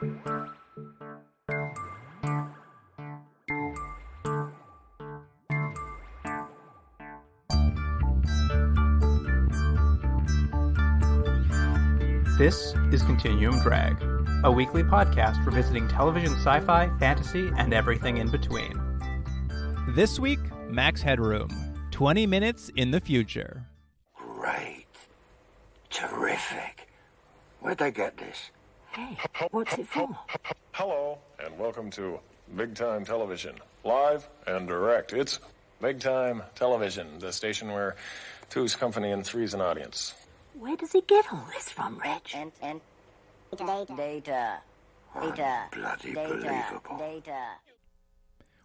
This is Continuum Drag, a weekly podcast revisiting television sci-fi, fantasy, and everything in between. This week, Max Headroom, 20 minutes in the future. Great. Terrific. Where'd they get this? Hey, what's it for? Hello, and welcome to Big Time Television. Live and direct. It's Big Time Television, the station where two's company and three's an audience. Where does he get all this from, Reg? And Data. Bloody believable.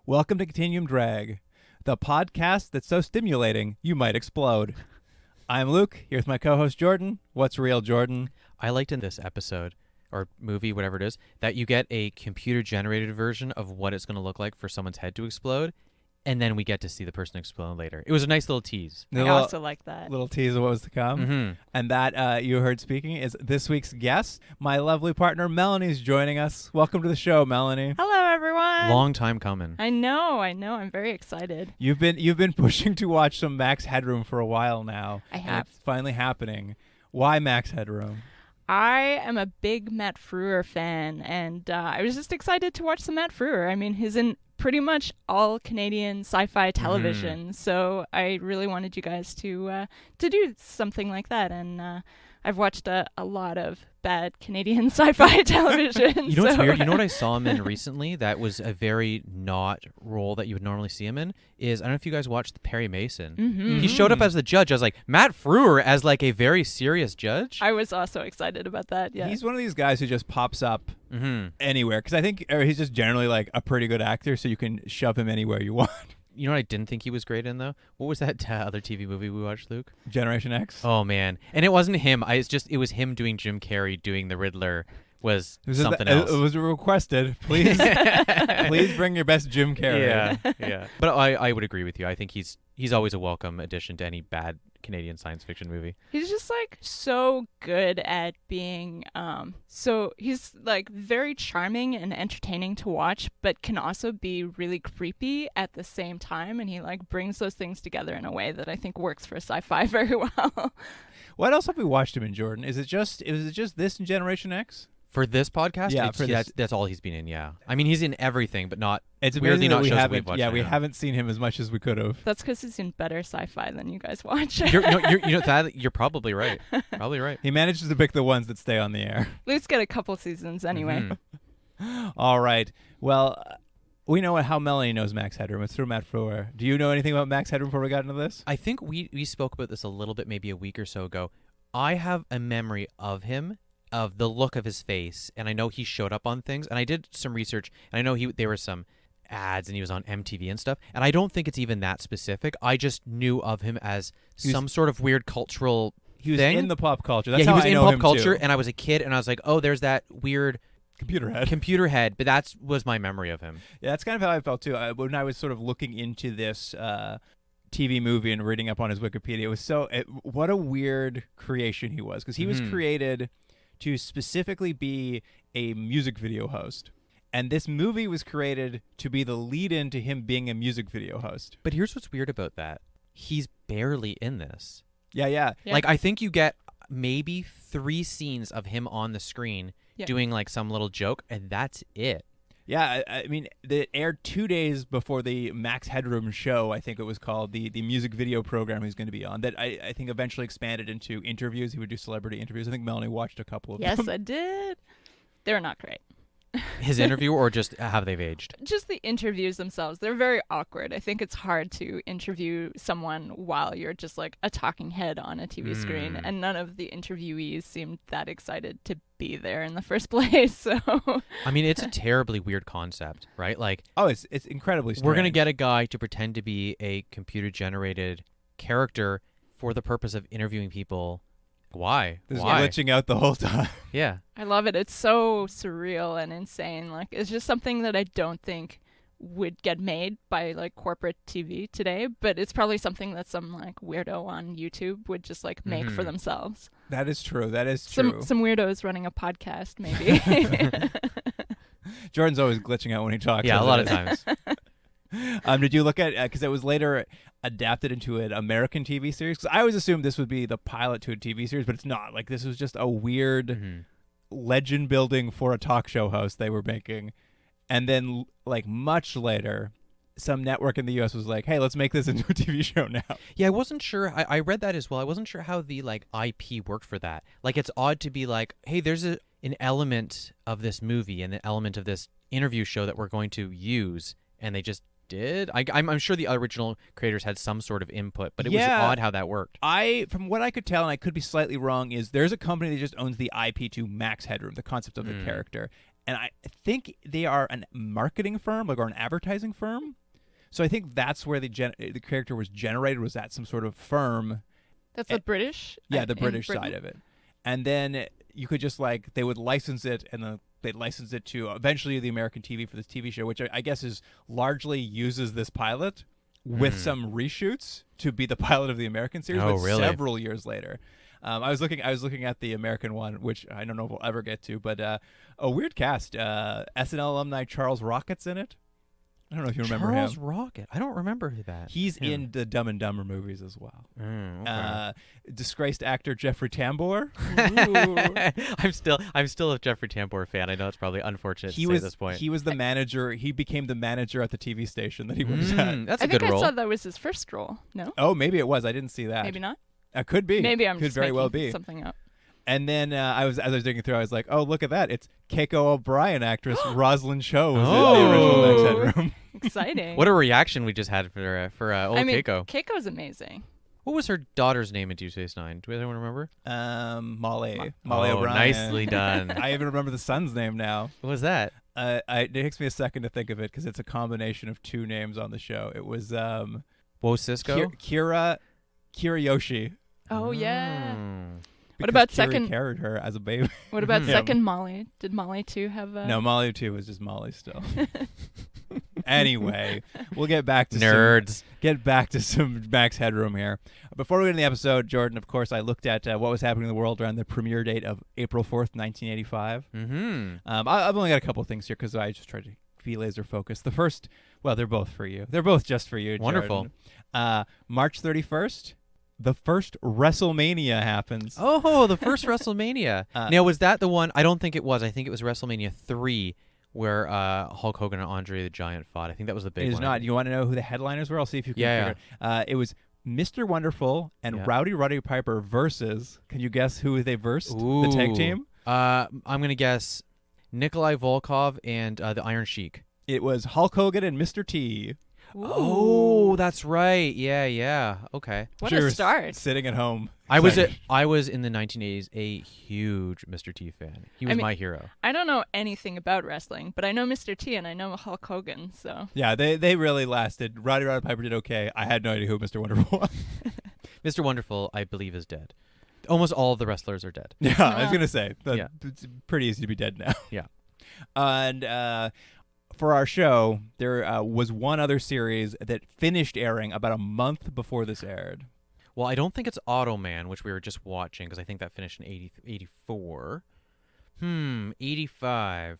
Welcome to Continuum Drag, the podcast that's so stimulating you might explode. I'm Luke, here's my co-host Jordan. What's real, Jordan? I liked in this episode, or movie, whatever it is, that you get a computer-generated version of what it's going to look like for someone's head to explode, and then we get to see the person explode later. It was a nice little tease. I also like that. Little tease of what was to come. Mm-hmm. And that you heard speaking is this week's guest. My lovely partner Melanie's joining us. Welcome to the show, Melanie. Hello, everyone. Long time coming. I know. I'm very excited. You've been pushing to watch some Max Headroom for a while now. I have. It's finally happening. Why Max Headroom? I am a big Matt Frewer fan, and I was just excited to watch some Matt Frewer. I mean, he's in pretty much all Canadian sci-fi television, so I really wanted you guys to do something like that, and I've watched a lot of bad Canadian sci-fi television. You know what's weird? You know what I saw him in recently that was a very not role that you would normally see him in? Is, I don't know if you guys watched Perry Mason. Mm-hmm. He showed up as the judge. I was like, Matt Frewer as like a very serious judge? I was also excited about that, yeah. He's one of these guys who just pops up anywhere, because I think he's just generally like a pretty good actor, so you can shove him anywhere you want. You know what I didn't think he was great in, though? What was that other TV movie we watched, Luke? Generation X. Oh, man. And it wasn't him. It was him doing Jim Carrey doing the Riddler was something else. It was requested. Please bring your best Jim Carrey. Yeah. But I would agree with you. I think he's always a welcome addition to any bad Canadian science fiction movie. He's just like so good at being so he's like very charming and entertaining to watch, but can also be really creepy at the same time, and he like brings those things together in a way that I think works for sci-fi very well. What else have we watched him in, Jordan? Is it just this and Generation X? For this podcast? Yeah, that's all he's been in, yeah. I mean, he's in everthing, but not it's weirdly not shows we've watched. Yeah, we haven't seen him as much as we could have. That's because he's in better sci-fi than you guys watch. You're probably right. Probably right. He manages to pick the ones that stay on the air. Let's get a couple seasons anyway. Mm-hmm. All right. Well, we know how Melanie knows Max Headroom. It's through Matt Frewer. Do you know anything about Max Headroom before we got into this? I think we spoke about this a little bit, maybe a week or so ago. I have a memory of him, of the look of his face, and I know he showed up on things, and I did some research, and I know there were some ads, and he was on MTV and stuff, and I don't think it's even that specific. I just knew of him as some sort of weird cultural He was thing. in the pop culture. That's he how was I in know pop him culture, too. and I was a kid, and I was like, oh, there's that weird computer head, but that was my memory of him. Yeah, that's kind of how I felt too. When I was sort of looking into this TV movie and reading up on his Wikipedia, it was what a weird creation he was, because he was created to specifically be a music video host. And this movie was created to be the lead-in to him being a music video host. But here's what's weird about that. He's barely in this. Yeah. Like, I think you get maybe 3 scenes of him on the screen doing, like, some little joke, and that's it. Yeah, I mean, it aired 2 days before the Max Headroom show, I think it was called, the music video program he's going to be on, that I think eventually expanded into interviews. He would do celebrity interviews. I think Melanie watched a couple of them. Yes, I did. They're not great. His interview, or just how they've aged? Just the interviews themselves. They're very awkward. I think it's hard to interview someone while you're just like a talking head on a TV screen, and none of the interviewees seemed that excited to be there in the first place. So I mean, it's a terribly weird concept, right? Like, it's incredibly strange. We're going to get a guy to pretend to be a computer-generated character for the purpose of interviewing people. Why? This is Why? glitching out the whole time. Yeah. I love it. It's so surreal and insane. Like, it's just something that I don't think would get made by like corporate TV today, but it's probably something that some like weirdo on YouTube would just like make for themselves. That is true. That is true. Some weirdos running a podcast, maybe. Jordan's always glitching out when he talks. Yeah, a lot of times. Did you look at because it was later adapted into an American TV series? Because I always assumed this would be the pilot to a TV series, but it's not. Like this was just a weird legend building for a talk show host they were making, and then like much later, some network in the U.S. was like, "Hey, let's make this into a TV show now." Yeah, I wasn't sure. I read that as well. I wasn't sure how the like IP worked for that. Like, it's odd to be like, "Hey, there's an element of this movie and an element of this interview show that we're going to use," and they just did. I'm sure the original creators had some sort of input, but it was odd how that worked. From what I could tell, and I could be slightly wrong, is there's a company that just owns the IP to Max Headroom, the concept of the character, and I think they are a marketing firm, or an advertising firm. So I think that's where the character was generated, was at some sort of firm. That's the British? Yeah, the British side of it. And then you could just like, they would license it, and then they'd license it to eventually the American TV for this TV show, which I guess is largely uses this pilot with some reshoots to be the pilot of the American series, but really? several years later. I was looking at the American one, which I don't know if we'll ever get to, but a weird cast. SNL alumni Charles Rocket's in it. I don't know if you remember Charles him. Rocket. I don't remember that. He's in the Dumb and Dumber movies as well. Okay. Disgraced actor Jeffrey Tambor. I'm still a Jeffrey Tambor fan. I know it's probably unfortunate to say at this point. He was the manager. He became the manager at the TV station that he was at. That's I a good think role. I saw that was his first role. No? Oh, maybe it was. I didn't see that. Maybe not? Could be. Maybe I'm could just very making well be something up. And then as I was digging through, I was like, "Oh, look at that! It's Keiko O'Brien actress Rosalind Cho was in the original Max Headroom." Exciting. What a reaction we just had for old Keiko. Keiko's amazing. What was her daughter's name in Deep Space Nine? Do anyone remember? Molly Oh, O'Brien. nicely done. I even remember the son's name now. What was that? It takes me a second to think of it because it's a combination of two names on the show. It was Wo Cisco? Kira Yoshi. Oh, yeah. What Because about Kira second? carried her as a baby. What about second Molly? Did Molly too have a? No, Molly 2 was just Molly still. Anyway, we'll get back to Nerds. some Max Headroom here. Before we get into the episode, Jordan, of course, I looked at what was happening in the world around the premiere date of April 4th, 1985. I've only got a couple of things here because I just tried to be laser focused. The first, well, they're both for you. They're both just for you, Jordan. Wonderful. March 31st. The first WrestleMania happens. Oh, the first WrestleMania. Now, was that the one? I don't think it was. I think it was WrestleMania 3 where Hulk Hogan and Andre the Giant fought. I think that was the big one. It is not. You want to know who the headliners were? I'll see if you can figure it. It was Mr. Wonderful and Rowdy Roddy Piper versus, can you guess who they versed? Ooh. The tag team? I'm going to guess Nikolai Volkov and the Iron Sheik. It was Hulk Hogan and Mr. T. Ooh. Oh, that's right. Yeah. Okay. What Sure, a start. Sitting at home. I was in the 1980s a huge Mr. T fan. He was my hero. I don't know anything about wrestling, but I know Mr. T and I know Hulk Hogan, so. Yeah, they really lasted. Roddy Piper did okay. I had no idea who Mr. Wonderful was. Mr. Wonderful, I believe, is dead. Almost all of the wrestlers are dead. Yeah, I was going to say. Yeah. It's pretty easy to be dead now. Yeah. And for our show, there was one other series that finished airing about a month before this aired. Well, I don't think it's Automan, which we were just watching, because I think that finished in 84. 85.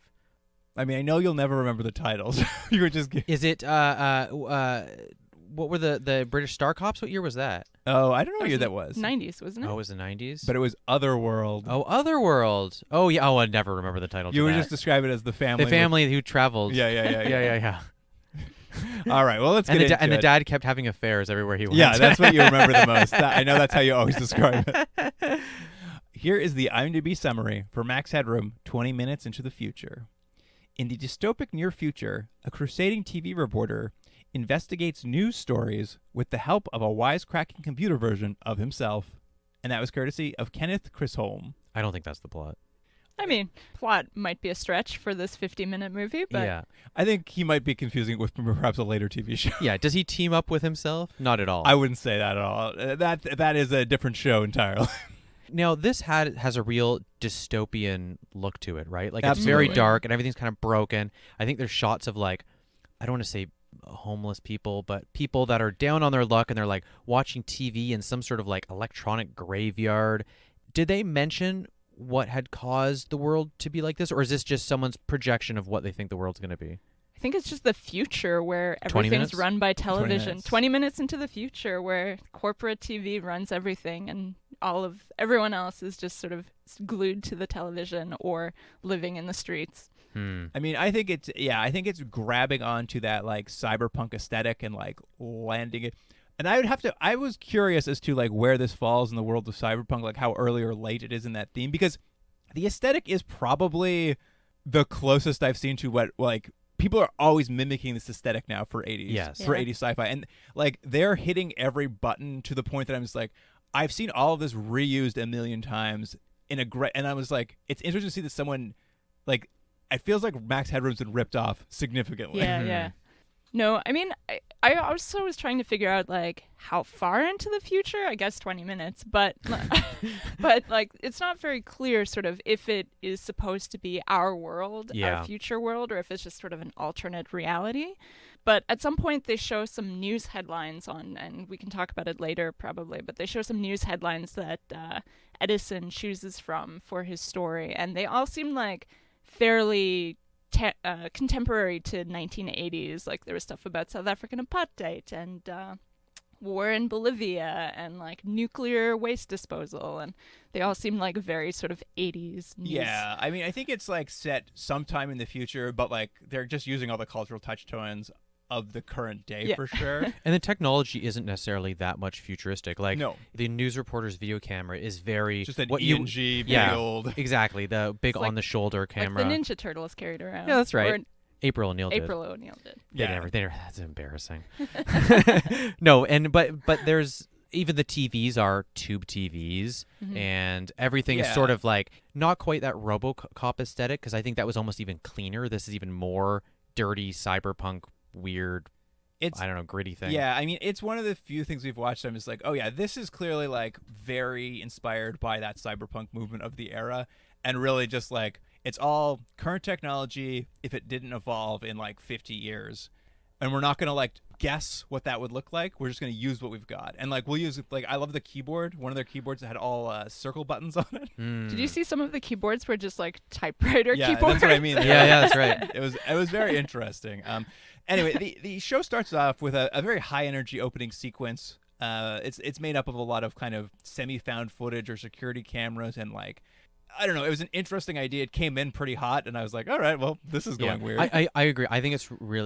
I mean, I know you'll never remember the titles. You were just... Is it, what were the British Star Cops? What year was that? Oh, I don't know what year that was. 90s, wasn't it? Oh, it was the 90s? But it was Otherworld. Oh, Otherworld. Oh, yeah. Oh, I never remember the title. You to would that. just describe it as the family. The family who traveled. Yeah. Yeah. All right, well, let's get into it. And the dad kept having affairs everywhere he went. Yeah, that's what you remember the most. I know that's how you always describe it. Here is the IMDb summary for Max Headroom 20 minutes into the future. In the dystopic near future, a crusading TV reporter investigates news stories with the help of a wisecracking computer version of himself. And that was courtesy of Kenneth Chisholm. I don't think that's the plot. I mean, plot might be a stretch for this 50-minute movie, but Yeah. I think he might be confusing it with perhaps a later TV show. Yeah. Does he team up with himself? Not at all. I wouldn't say that at all. That is a different show entirely. Now, this has a real dystopian look to it, right? Like, Absolutely. it's very dark and everything's kind of broken. I think there's shots of, like, I don't want to say homeless people, but people that are down on their luck and they're, like, watching TV in some sort of, like, electronic graveyard. Did they mention what had caused the world to be like this, or is this just someone's projection of what they think the world's going to be? I think it's just the future where 20 everything's minutes? run by 20 television. minutes. 20 minutes into the future where corporate TV runs everything and everyone else is just sort of glued to the television or living in the streets. I mean, I think it's grabbing onto that like cyberpunk aesthetic and like landing it. And I was curious as to like where this falls in the world of cyberpunk, like how early or late it is in that theme, because the aesthetic is probably the closest I've seen to what like people are always mimicking this aesthetic now for 80s, Yes. for Yeah. 80s sci-fi, and like they're hitting every button to the point that I'm just like, I've seen all of this reused a million times in a great, and I was like, it's interesting to see that someone like. It feels like Max Headroom's been ripped off significantly. Yeah. No, I mean, I also was trying to figure out like how far into the future. I guess 20 minutes, but but like it's not very clear sort of if it is supposed to be our world, Yeah. our future world, or if it's just sort of an alternate reality. But at some point they show some news headlines on, and we can talk about it later probably, but they show some news headlines that Edison chooses from for his story, and they all seem like fairly contemporary to 1980s. Like there was stuff about South African apartheid and war in Bolivia and like nuclear waste disposal, and they all seem like very sort of 80s news. Yeah, I mean, I think it's like set sometime in the future, but like they're just using all the cultural touchstones of the current day Yeah. for sure. And the technology isn't necessarily that much futuristic. Like No. the news reporter's video camera is very Just an what ENG, big yeah, old. exactly, the big It's like- on the shoulder camera. Like the Ninja Turtles carried around. Yeah, that's right. Or April O'Neil did. April O'Neil did. They Yeah. never, that's embarrassing. No, and but there's even the TVs are tube TVs, and everything is Yeah. sort of like not quite that RoboCop aesthetic, because I think that was almost even cleaner. This is even more dirty cyberpunk, weird. It's I don't know, gritty thing. Yeah, I mean, it's one of the few things we've watched. I'm just like, oh yeah, this is clearly like very inspired by that cyberpunk movement of the era, and really just like it's all current technology. If it didn't evolve in like 50 years, and we're not gonna like guess what that would look like. We're just gonna use what we've got, and like we'll use like I love the keyboard. One of their keyboards that had all circle buttons on it. Did you see some of the keyboards were just like typewriter Yeah, keyboards? that's what I mean. Yeah, that's right. It was very interesting. Anyway, the show starts off with a very high energy opening sequence. It's made up of a lot of kind of semi found footage or security cameras, and like I don't know. It was an interesting idea. It came in pretty hot, and I was like, all right, well, this is going weird. I agree. I think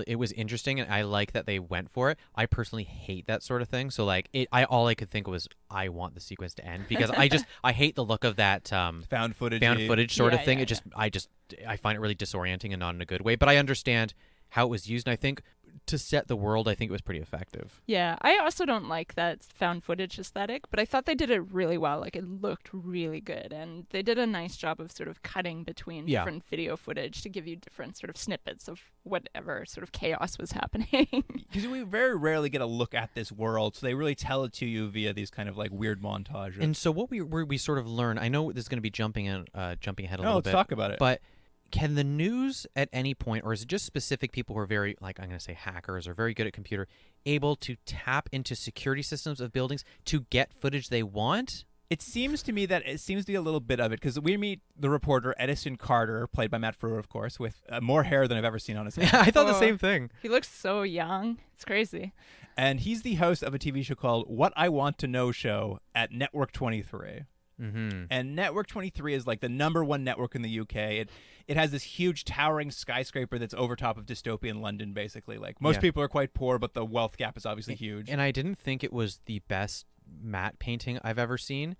it was interesting, and I like that they went for it. I personally hate that sort of thing. So like all I could think was I want the sequence to end, because I hate the look of that found footage sort of Yeah, thing. yeah, I find it really disorienting and not in a good way. But I understand how it was used, and I think to set the world, I think it was pretty effective. Yeah, I also don't like that found footage aesthetic, but I thought they did it really well. Like, it looked really good, and they did a nice job of sort of cutting between Yeah. different video footage to give you different sort of snippets of whatever sort of chaos was happening. Because we very rarely get a look at this world, so they really tell it to you via these kind of like weird montages. And so what we sort of learn, I know this is going to be jumping ahead a little let's bit. talk about it. But can the news at any point, or is it just specific people who are very, like, I'm going to say hackers or very good at computer, able to tap into security systems of buildings to get footage they want? It seems to me that it seems to be a little bit of it, because we meet the reporter Edison Carter, played by Matt Frewer, of course, with more hair than I've ever seen on his head. I thought the Oh. same thing. He looks so young. It's crazy. And he's the host of a TV show called What I Want to Know Show at Network 23. Mm-hmm. And Network 23 is like the #1 network in the UK. It has this huge towering skyscraper that's over top of dystopian London, basically. Like most Yeah. people are quite poor, but the wealth gap is obviously huge. And I didn't think it was the best matte painting I've ever seen.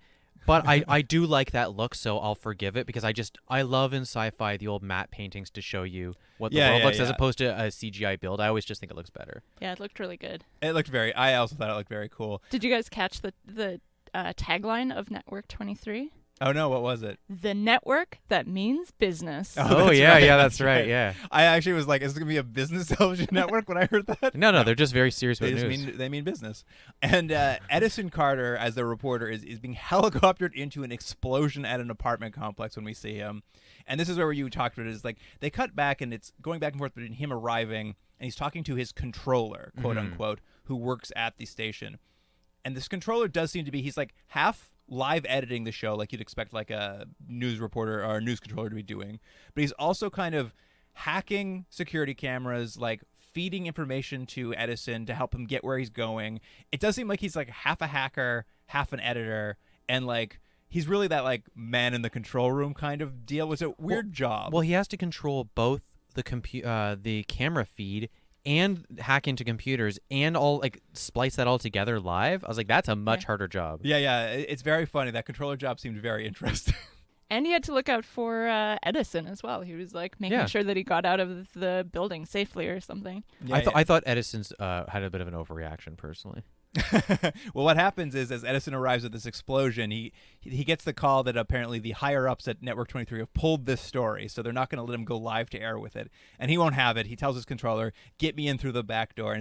But I do like that look, so I'll forgive it, because I love in sci-fi the old matte paintings to show you what the world looks as opposed to a CGI build. I always just think it looks better. Yeah, it looked really good. I also thought it looked very cool. Did you guys catch the tagline of Network 23? Oh no, what was it? The network that means business. Oh, that's right, that's right. Yeah. I actually was like, is this going to be a business television network when I heard that? No, they're just very serious about news. They mean business. And Edison Carter, as the reporter, is being helicoptered into an explosion at an apartment complex when we see him. And this is where you talked about it, is like they cut back, and it's going back and forth between him arriving and he's talking to his controller, quote unquote, who works at the station. And this controller does seem to be, he's like half live editing the show like you'd expect like a news reporter or a news controller to be doing. But he's also kind of hacking security cameras, like feeding information to Edison to help him get where he's going. It does seem like he's like half a hacker, half an editor, and like he's really that like man in the control room kind of deal. It's a weird job. Well, he has to control both the camera feed and hack into computers and all like splice that all together live. I was like, that's a much harder job. Yeah, it's very funny. That controller job seemed very interesting. And he had to look out for Edison as well. He was like making sure that he got out of the building safely or something. I thought Edison's had a bit of an overreaction personally. Well, what happens is as Edison arrives at this explosion, he gets the call that apparently the higher ups at Network 23 have pulled this story, so they're not going to let him go live to air with it, and he won't have it. He tells his controller, "Get me in through the back door," and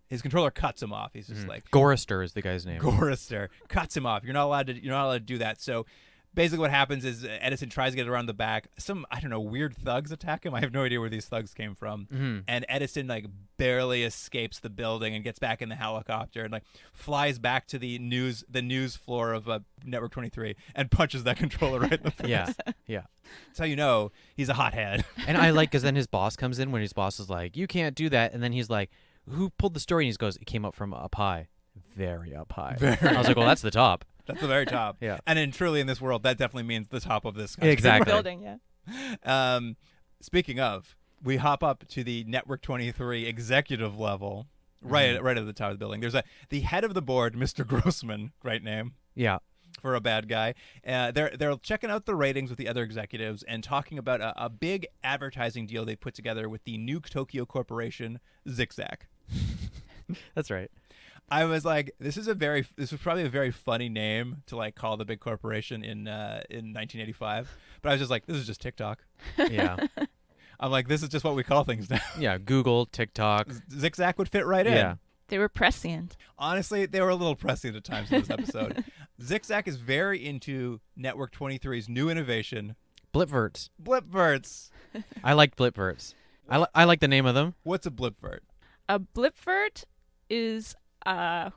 his controller cuts him off. He's just like, Gorister is the guy's name. Gorister cuts him off. You're not allowed to do that. So basically what happens is Edison tries to get around the back. Some, I don't know, weird thugs attack him. I have no idea where these thugs came from. And Edison like barely escapes the building and gets back in the helicopter and like flies back to the news floor of Network 23 and punches that controller right in the face. Yeah. That's how you know he's a hothead. And I like because then his boss comes in when his boss is like, "You can't do that," and then he's like, "Who pulled the story?" And he goes, "It came up from up high, very up high." I was like, "Well, that's the top." That's the very top. Yeah. And truly in this world, that definitely means the top of this country. Exactly. Building, yeah. Speaking of, we hop up to the Network 23 executive level, right at the top of the building. There's the head of the board, Mr. Grossman, great name. Yeah. For a bad guy. They're checking out the ratings with the other executives and talking about a big advertising deal they put together with the New Tokyo Corporation, Zigzag. That's right. I was like, this was probably a very funny name to like call the big corporation in 1985. But I was just like, this is just TikTok. Yeah. I'm like, this is just what we call things now. Yeah. Google, TikTok. Zigzag would fit right in. Yeah. They were prescient. Honestly, they were a little prescient at times in this episode. Zigzag is very into Network 23's new innovation, Blipverts. Blipverts. I liked Blipverts. I like the name of them. What's a Blipvert? A Blipvert is a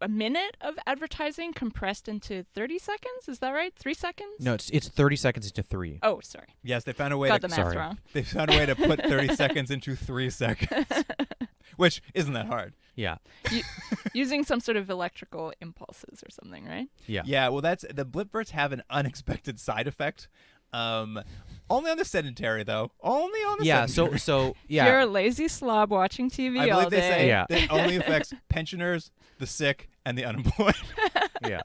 minute of advertising compressed into 30 seconds. Is that right? 3 seconds? No, it's 30 seconds into 3. Oh, sorry. Yes, they found a way Got to the math wrong. They found a way to put 30 seconds into 3 seconds, which isn't that hard. Yeah. Using some sort of electrical impulses or something, right? Yeah. Yeah, well, the Blipverts have an unexpected side effect. Only on the sedentary, though. Only on the sedentary. So If you're a lazy slob watching TV I all believe they day. say Yeah. it only affects pensioners, the sick, and the unemployed. Yeah.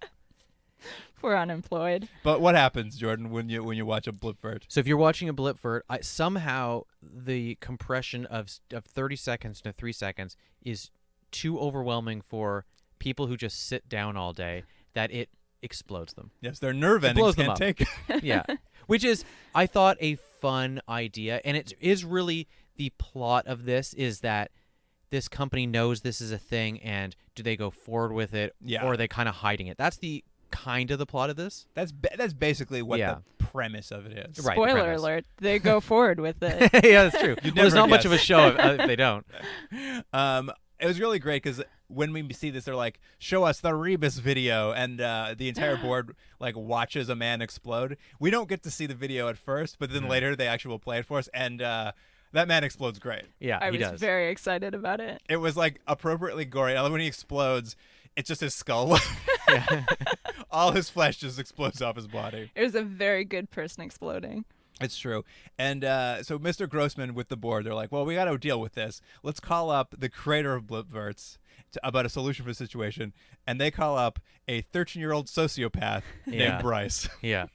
Poor unemployed. But what happens, Jordan, when you watch a Blipvert? So if you're watching a Blipvert, somehow the compression of 30 seconds to 3 seconds is too overwhelming for people who just sit down all day that it explodes them. Yes, their nerve endings blows them can't up. take it. Yeah. Which is, I thought, a fun idea. And it is really the plot of this is that this company knows this is a thing, and do they go forward with it, or are they kind of hiding it? That's the kind of the plot of this. That's basically what the premise of it is. Right, Spoiler alert, they go forward with it. Yeah, that's true. You'd Well, there's never not much guess. of a show if they don't. It was really great because when we see this, they're like, show us the Rebus video, and the entire board like watches a man explode. We don't get to see the video at first, but then later they actually will play it for us, and that man explodes great. Yeah, I he was does. very excited about it. It was like appropriately gory. And when he explodes, it's just his skull. All his flesh just explodes off his body. It was a very good person exploding. It's true. And so Mr. Grossman with the board, they're like, well, we got to deal with this. Let's call up the creator of Blipverts about a solution for the situation. And they call up a 13-year-old sociopath named Bryce. Yeah.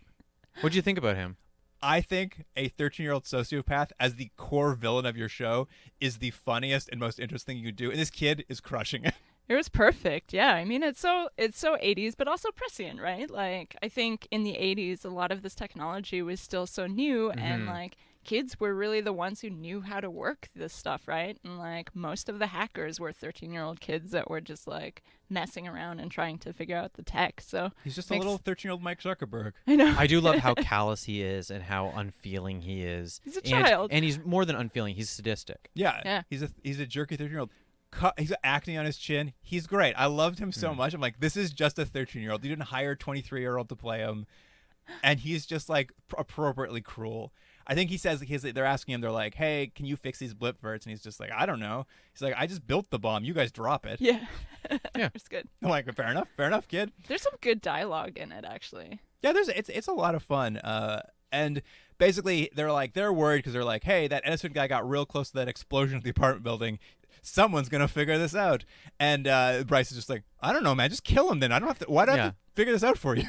What'd you think about him? I think a 13-year-old sociopath as the core villain of your show is the funniest and most interesting you could do. And this kid is crushing it. It was perfect. Yeah. I mean, it's so 80s, but also prescient, right? Like, I think in the 80s, a lot of this technology was still so new, and like kids were really the ones who knew how to work this stuff, right? And like most of the hackers were 13-year-old kids that were just like messing around and trying to figure out the tech. So He's just a little 13-year-old Mike Zuckerberg. I know. I do love how callous he is and how unfeeling he is. He's a child. And he's more than unfeeling. He's sadistic. Yeah. Yeah. He's a jerky 13-year-old. He's acting on his chin. He's great. I loved him so much. I'm like, this is just a 13-year-old. You didn't hire a 23-year-old to play him, and he's just like appropriately cruel. I think he says they're asking him. They're like, "Hey, can you fix these blip verts?" And he's just like, "I don't know." He's like, "I just built the bomb. You guys drop it." Yeah. Yeah. It's good. I'm like, fair enough, kid. There's some good dialogue in it, actually. Yeah, it's a lot of fun. And basically they're worried because they're like, "Hey, that Edison guy got real close to that explosion at the apartment building. Someone's gonna figure this out." And Bryce is just like, "I don't know, man. Just kill him then. I don't have to. Why do I have to figure this out for you?"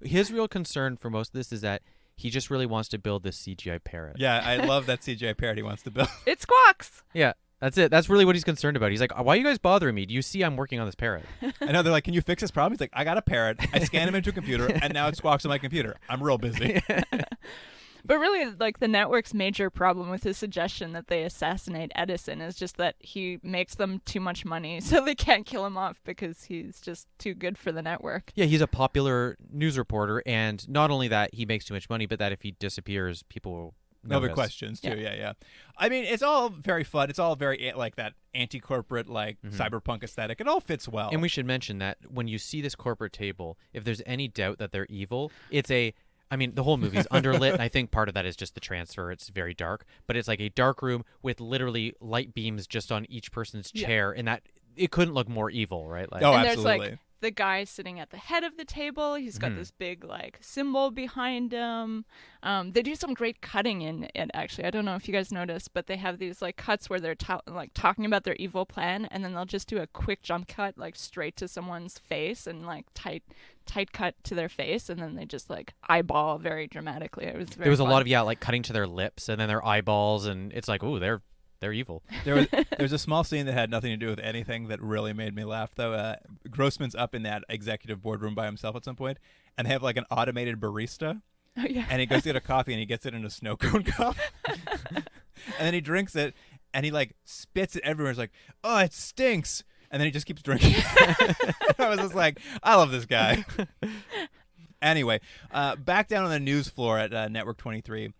His real concern for most of this is that he just really wants to build this CGI parrot. Yeah, I love that CGI parrot he wants to build. It squawks. Yeah, that's it. That's really what he's concerned about. He's like, why are you guys bothering me? Do you see I'm working on this parrot? I know, they're like, "Can you fix this problem?" He's like, "I got a parrot. I scan him into a computer, and now it squawks on my computer. I'm real busy." But really, like, the network's major problem with his suggestion that they assassinate Edison is just that he makes them too much money, so they can't kill him off because he's just too good for the network. Yeah, he's a popular news reporter, and not only that he makes too much money, but that if he disappears, people will There'll be notice. questions too. Yeah. I mean, it's all very fun. It's all very like that anti-corporate, like cyberpunk aesthetic. It all fits well. And we should mention that when you see this corporate table, if there's any doubt that they're evil, I mean, the whole movie is underlit, and I think part of that is just the transfer. It's very dark, but it's like a dark room with literally light beams just on each person's chair, and that it couldn't look more evil, right? Like, Oh, And absolutely. there's, like, the guy sitting at the head of the table. He's got this big, like, symbol behind him. They do some great cutting in it, actually. I don't know if you guys noticed, but they have these, like, cuts where they're talking about their evil plan, and then they'll just do a quick jump cut, like, straight to someone's face and, like, tight cut to their face, and then they just, like, eyeball very dramatically. It was very there was fun. a lot of like cutting to their lips and then their eyeballs, and it's like, ooh, they're evil. There's a small scene that had nothing to do with anything that really made me laugh, though. Grossman's up in that executive boardroom by himself at some point, and they have like an automated barista. Oh, yeah. And he goes to get a coffee, and he gets it in a snow cone cup. And then he drinks it, and he like spits it everywhere. He's like, "Oh, it stinks." And then he just keeps drinking. I was just like, I love this guy. Anyway, back down on the news floor at Network 23.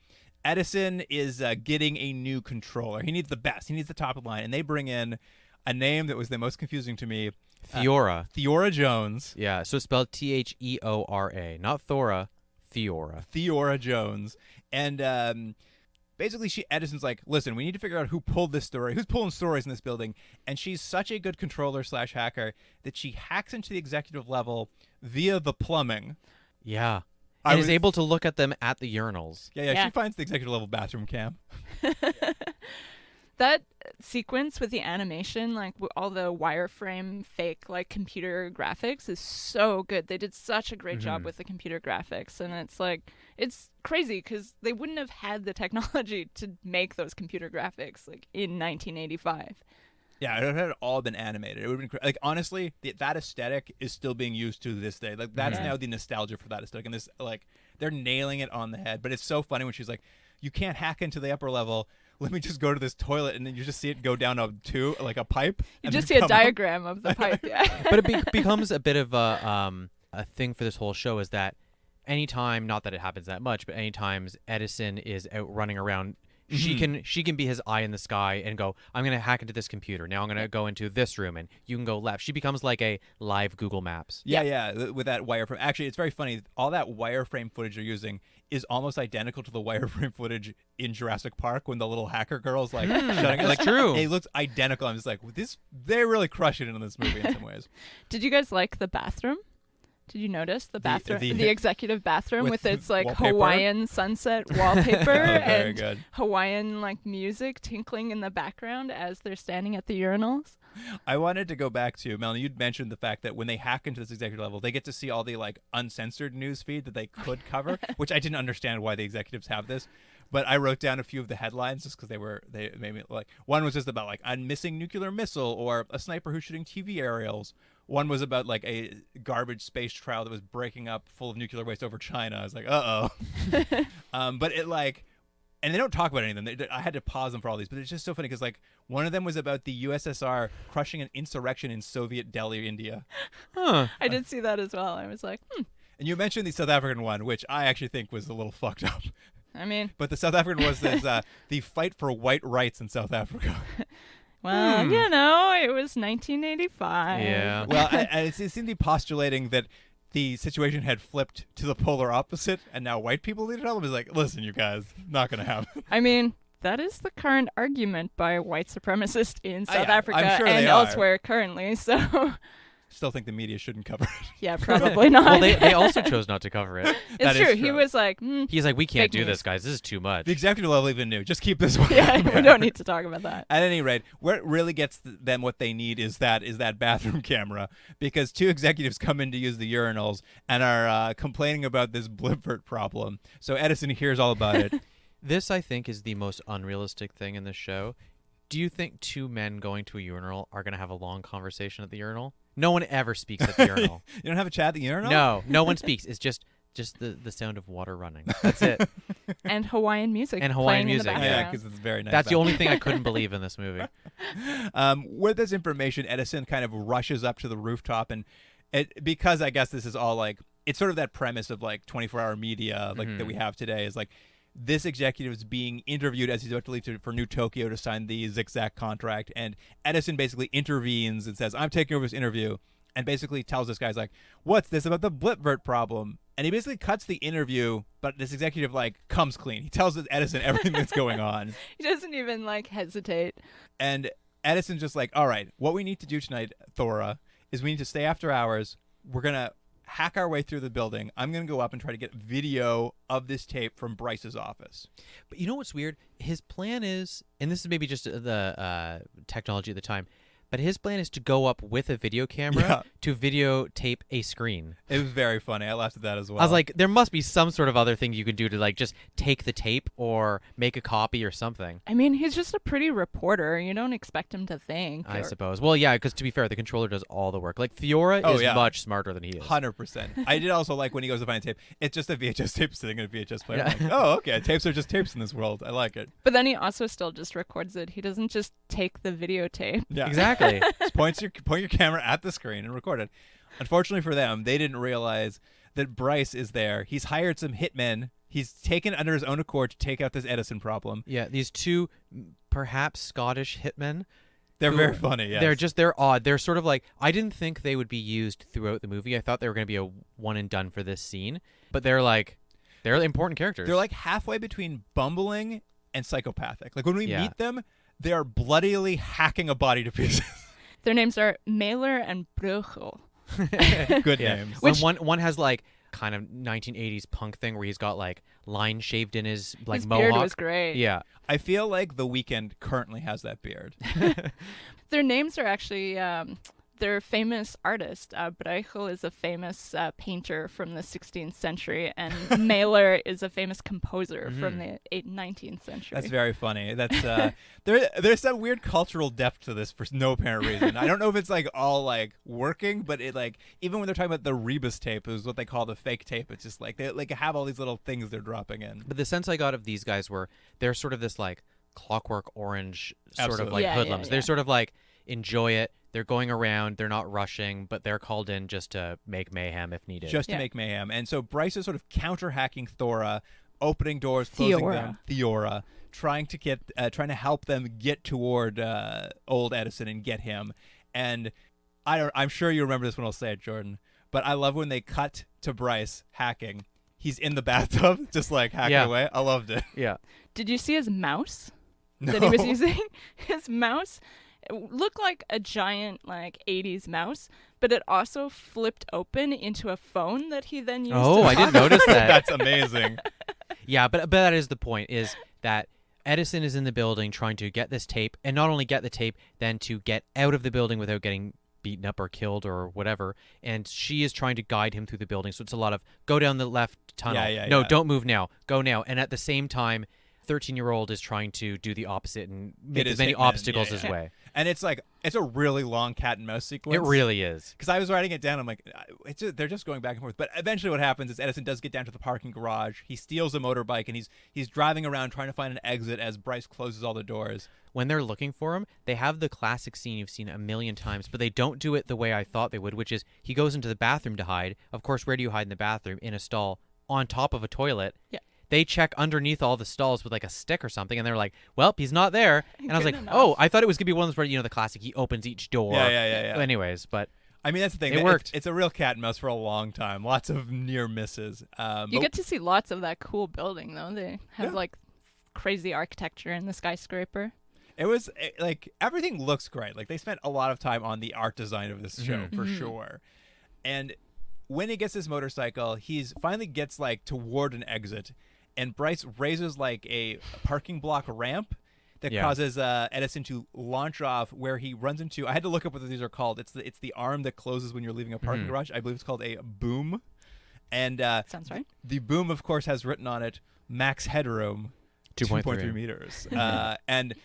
Edison is getting a new controller. He needs the best. He needs the top of the line. And they bring in a name that was the most confusing to me. Theora. Theora Jones. Yeah, so it's spelled Theora, not Thora, Theora. Theora Jones. And basically, Edison's like, "Listen, we need to figure out who pulled this story, who's pulling stories in this building." And she's such a good controller / hacker that she hacks into the executive level via the plumbing. Yeah. And is able to look at them at the urinals. Yeah. She finds the executive level bathroom cam. That sequence with the animation, like all the wireframe fake, like, computer graphics is so good. They did such a great job with the computer graphics, and it's like, it's crazy because they wouldn't have had the technology to make those computer graphics like in 1985. Yeah, it had all been animated. It would have been like, honestly, that aesthetic is still being used to this day. Like, that's now the nostalgia for that aesthetic, and this, like, they're nailing it on the head. But it's so funny when she's like, "You can't hack into the upper level. Let me just go to this toilet," and then you just see it go down a pipe. You just see a diagram of the pipe. Yeah. But it becomes a bit of a thing for this whole show is that anytime, not that it happens that much, but anytime Edison is out running around, she can be his eye in the sky and go, "I'm going to hack into this computer. Now I'm going to go into this room," and you can go left. She becomes like a live Google Maps. Yeah, with that wireframe. Actually, it's very funny. All that wireframe footage they're using is almost identical to the wireframe footage in Jurassic Park when the little hacker girl's like shutting it. Like, true. It looks identical. I'm just like, they really crush it in this movie in some ways. Did you guys like the bathroom? Did you notice the bathroom, the the executive bathroom with its like wallpaper? Hawaiian sunset wallpaper Very and good. Hawaiian like music tinkling in the background as they're standing at the urinals? I wanted to go back to, Melanie, you'd mentioned the fact that when they hack into this executive level, they get to see all the like uncensored news feed that they could cover, which I didn't understand why the executives have this. But I wrote down a few of the headlines just because they made me like, one was just about like a missing nuclear missile or a sniper who's shooting TV aerials. One was about like a garbage space trial that was breaking up full of nuclear waste over China. I was like, but it like, and they don't talk about any of them. I had to pause them for all these, but it's just so funny because like one of them was about the USSR crushing an insurrection in Soviet Delhi, India. Huh. I did see that as well. I was like, And you mentioned the South African one, which I actually think was a little fucked up. I mean, But the South African was the fight for white rights in South Africa. Well, you know, it was 1985. Yeah. Well, it seems to be postulating that the situation had flipped to the polar opposite, and now white people lead it all. It's like, listen, you guys, not going to happen. I mean, that is the current argument by white supremacists in South yeah, Africa I'm sure and they are. elsewhere currently. So, Still think the media shouldn't cover it. yeah, probably not. Well, they also chose not to cover it. It's That is true. true. He was like, He's like, we can't Fake do news. this, guys. This is too much. The executive level even knew. Just keep this one. yeah, we don't need to talk about that. At any rate, where it really gets them what they need is that bathroom camera, because two executives come in to use the urinals and are complaining about this blipvert problem. So Edison hears all about it. This, I think, is the most unrealistic thing in this show. Do you think two men going to a urinal are going to have a long conversation at the urinal? No one ever speaks at the urinal. You don't have a chat at the urinal? No one speaks. It's just the sound of water running. That's it. And Hawaiian music. And Hawaiian playing in the music, Yeah, background. because it's very nice. That's the bathroom. only thing I couldn't believe in this movie. With this information, Edison kind of rushes up to the rooftop, and because I guess this is all like, it's sort of that premise of like 24-hour media like that we have today, is like this executive is being interviewed as he's about to leave for New Tokyo to sign the Zigzag contract, and Edison basically intervenes and says, I'm taking over this interview, and basically tells this guy's like, what's this about the blipvert problem? And he basically cuts the interview, but this executive like comes clean. He tells Edison everything that's going on. He doesn't even like hesitate. And Edison's just like, all right, what we need to do tonight, Thora, is we need to stay after hours. We're going to hack our way through the building. I'm going to go up and try to get video of this tape from Bryce's office. But you know what's weird? His plan is, and this is maybe just the technology at the time, but his plan is to go up with a video camera to videotape a screen. It was very funny. I laughed at that as well. I was like, there must be some sort of other thing you could do to like just take the tape or make a copy or something. I mean, he's just a pretty reporter. You don't expect him to think. I or- suppose. Well, yeah, because to be fair, the controller does all the work. Like Fiora Oh, is yeah. much smarter than he is. 100%. I did also like when he goes to find a tape. It's just a VHS tape sitting in a VHS player. Yeah. I'm like, oh, okay. Tapes are just tapes in this world. I like it. But then he also still just records it. He doesn't just take the videotape. Yeah. Exactly. Just point your camera at the screen and record it. Unfortunately for them, they didn't realize that Bryce is there. He's hired some hitmen. He's taken under his own accord to take out this Edison problem. Yeah, these two perhaps Scottish hitmen. They're who- very funny. Yes. They're odd. They're sort of like, I didn't think they would be used throughout the movie. I thought they were going to be a one and done for this scene. But they're important characters. They're like halfway between bumbling and psychopathic. Like when we Yeah. meet them, they are bloodily hacking a body to pieces. Their names are Mailer and Bruegel. Good Yeah. names. Which- One has like kind of 1980s punk thing where he's got like line shaved in his like His mohawk. beard was great. Yeah. I feel like The Weeknd currently has that beard. Their names are actually they're famous artists. Bruegel is a famous painter from the 16th century, and Mailer is a famous composer from the 19th century. That's very funny. That's there's some weird cultural depth to this for no apparent reason. I don't know if it's like all like working, but it like even when they're talking about the Rebus tape, it was what they call the fake tape. It's just like they like have all these little things they're dropping in. But the sense I got of these guys were they're sort of this like Clockwork Orange sort of Absolutely. like Yeah, hoodlums. yeah, They're yeah. sort of like enjoy it. They're going around. They're not rushing, but they're called in just to make mayhem if needed. Just to Yeah. make mayhem. And so Bryce is sort of counter hacking Thora, opening doors, closing them. Theora, trying to help them get toward old Edison and get him. And I'm sure you remember this when I'll say it, Jordan. But I love when they cut to Bryce hacking. He's in the bathtub, just like hacking Yeah. away. I loved it. Yeah. Did you see his mouse that No. he was using? His mouse looked like a giant like 80s mouse, but it also flipped open into a phone that he then used Oh, to I talk. didn't notice that. That's amazing. Yeah, but that is the point, is that Edison is in the building trying to get this tape, and not only get the tape, then to get out of the building without getting beaten up or killed or whatever. And she is trying to guide him through the building. So it's a lot of go down the left tunnel. No, yeah. don't move now. Go now. And at the same time, 13-year-old is trying to do the opposite and make It as is many Hitman, obstacles yeah, his yeah. way. And it's like it's a really long cat and mouse sequence. It really is. Because I was writing it down, I'm like, they're just going back and forth. But eventually, what happens is Edison does get down to the parking garage. He steals a motorbike, and he's driving around trying to find an exit as Bryce closes all the doors. When they're looking for him, they have the classic scene you've seen a million times, but they don't do it the way I thought they would, which is he goes into the bathroom to hide. Of course, where do you hide in the bathroom? In a stall on top of a toilet. Yeah. they check underneath all the stalls with like a stick or something, and they're like, "Well, he's not there." And I was like, enough. "Oh, I thought it was gonna be one of those where the classic he opens each door." Yeah. Anyways, but I mean, that's the thing. It worked. It's a real cat and mouse for a long time. Lots of near misses. You But get to see lots of that cool building, though. They have like crazy architecture in the skyscraper. it was like everything looks great. Like they spent a lot of time on the art design of this show for sure. And when he gets his motorcycle, he's finally gets like toward an exit, and Bryce raises like a parking block ramp that causes Edison to launch off, where he runs into. I had to look up what these are called. It's the arm that closes when you're leaving a parking garage. I believe it's called a boom. And Sounds right. the boom, of course, has written on it Max Headroom, 2.3 meters. And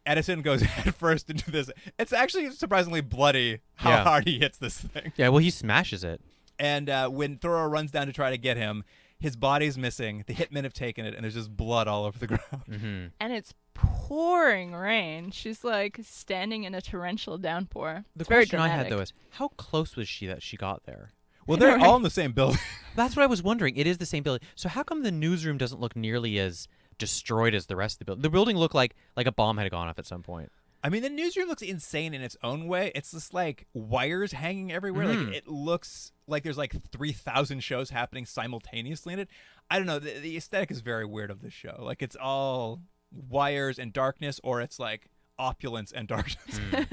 Edison goes head first into this. It's actually surprisingly bloody how hard he hits this thing. yeah, well, he smashes it. And when Thoreau runs down to try to get him, his body's missing. The hitmen have taken it, and there's just blood all over the ground. And it's pouring rain. She's like standing in a torrential downpour. The It's very question I had dramatic. though is, how close was she that she got there? Well, they're all in the same building. That's what I was wondering. It is the same building. So how come the newsroom doesn't look nearly as destroyed as the rest of the building? The building looked like a bomb had gone off at some point. I mean, the newsroom looks insane in its own way. It's just like wires hanging everywhere. Like it looks like there's like 3,000 shows happening simultaneously in it. I don't know. The aesthetic is very weird of this show. Like it's all wires and darkness, or it's like opulence and darkness. But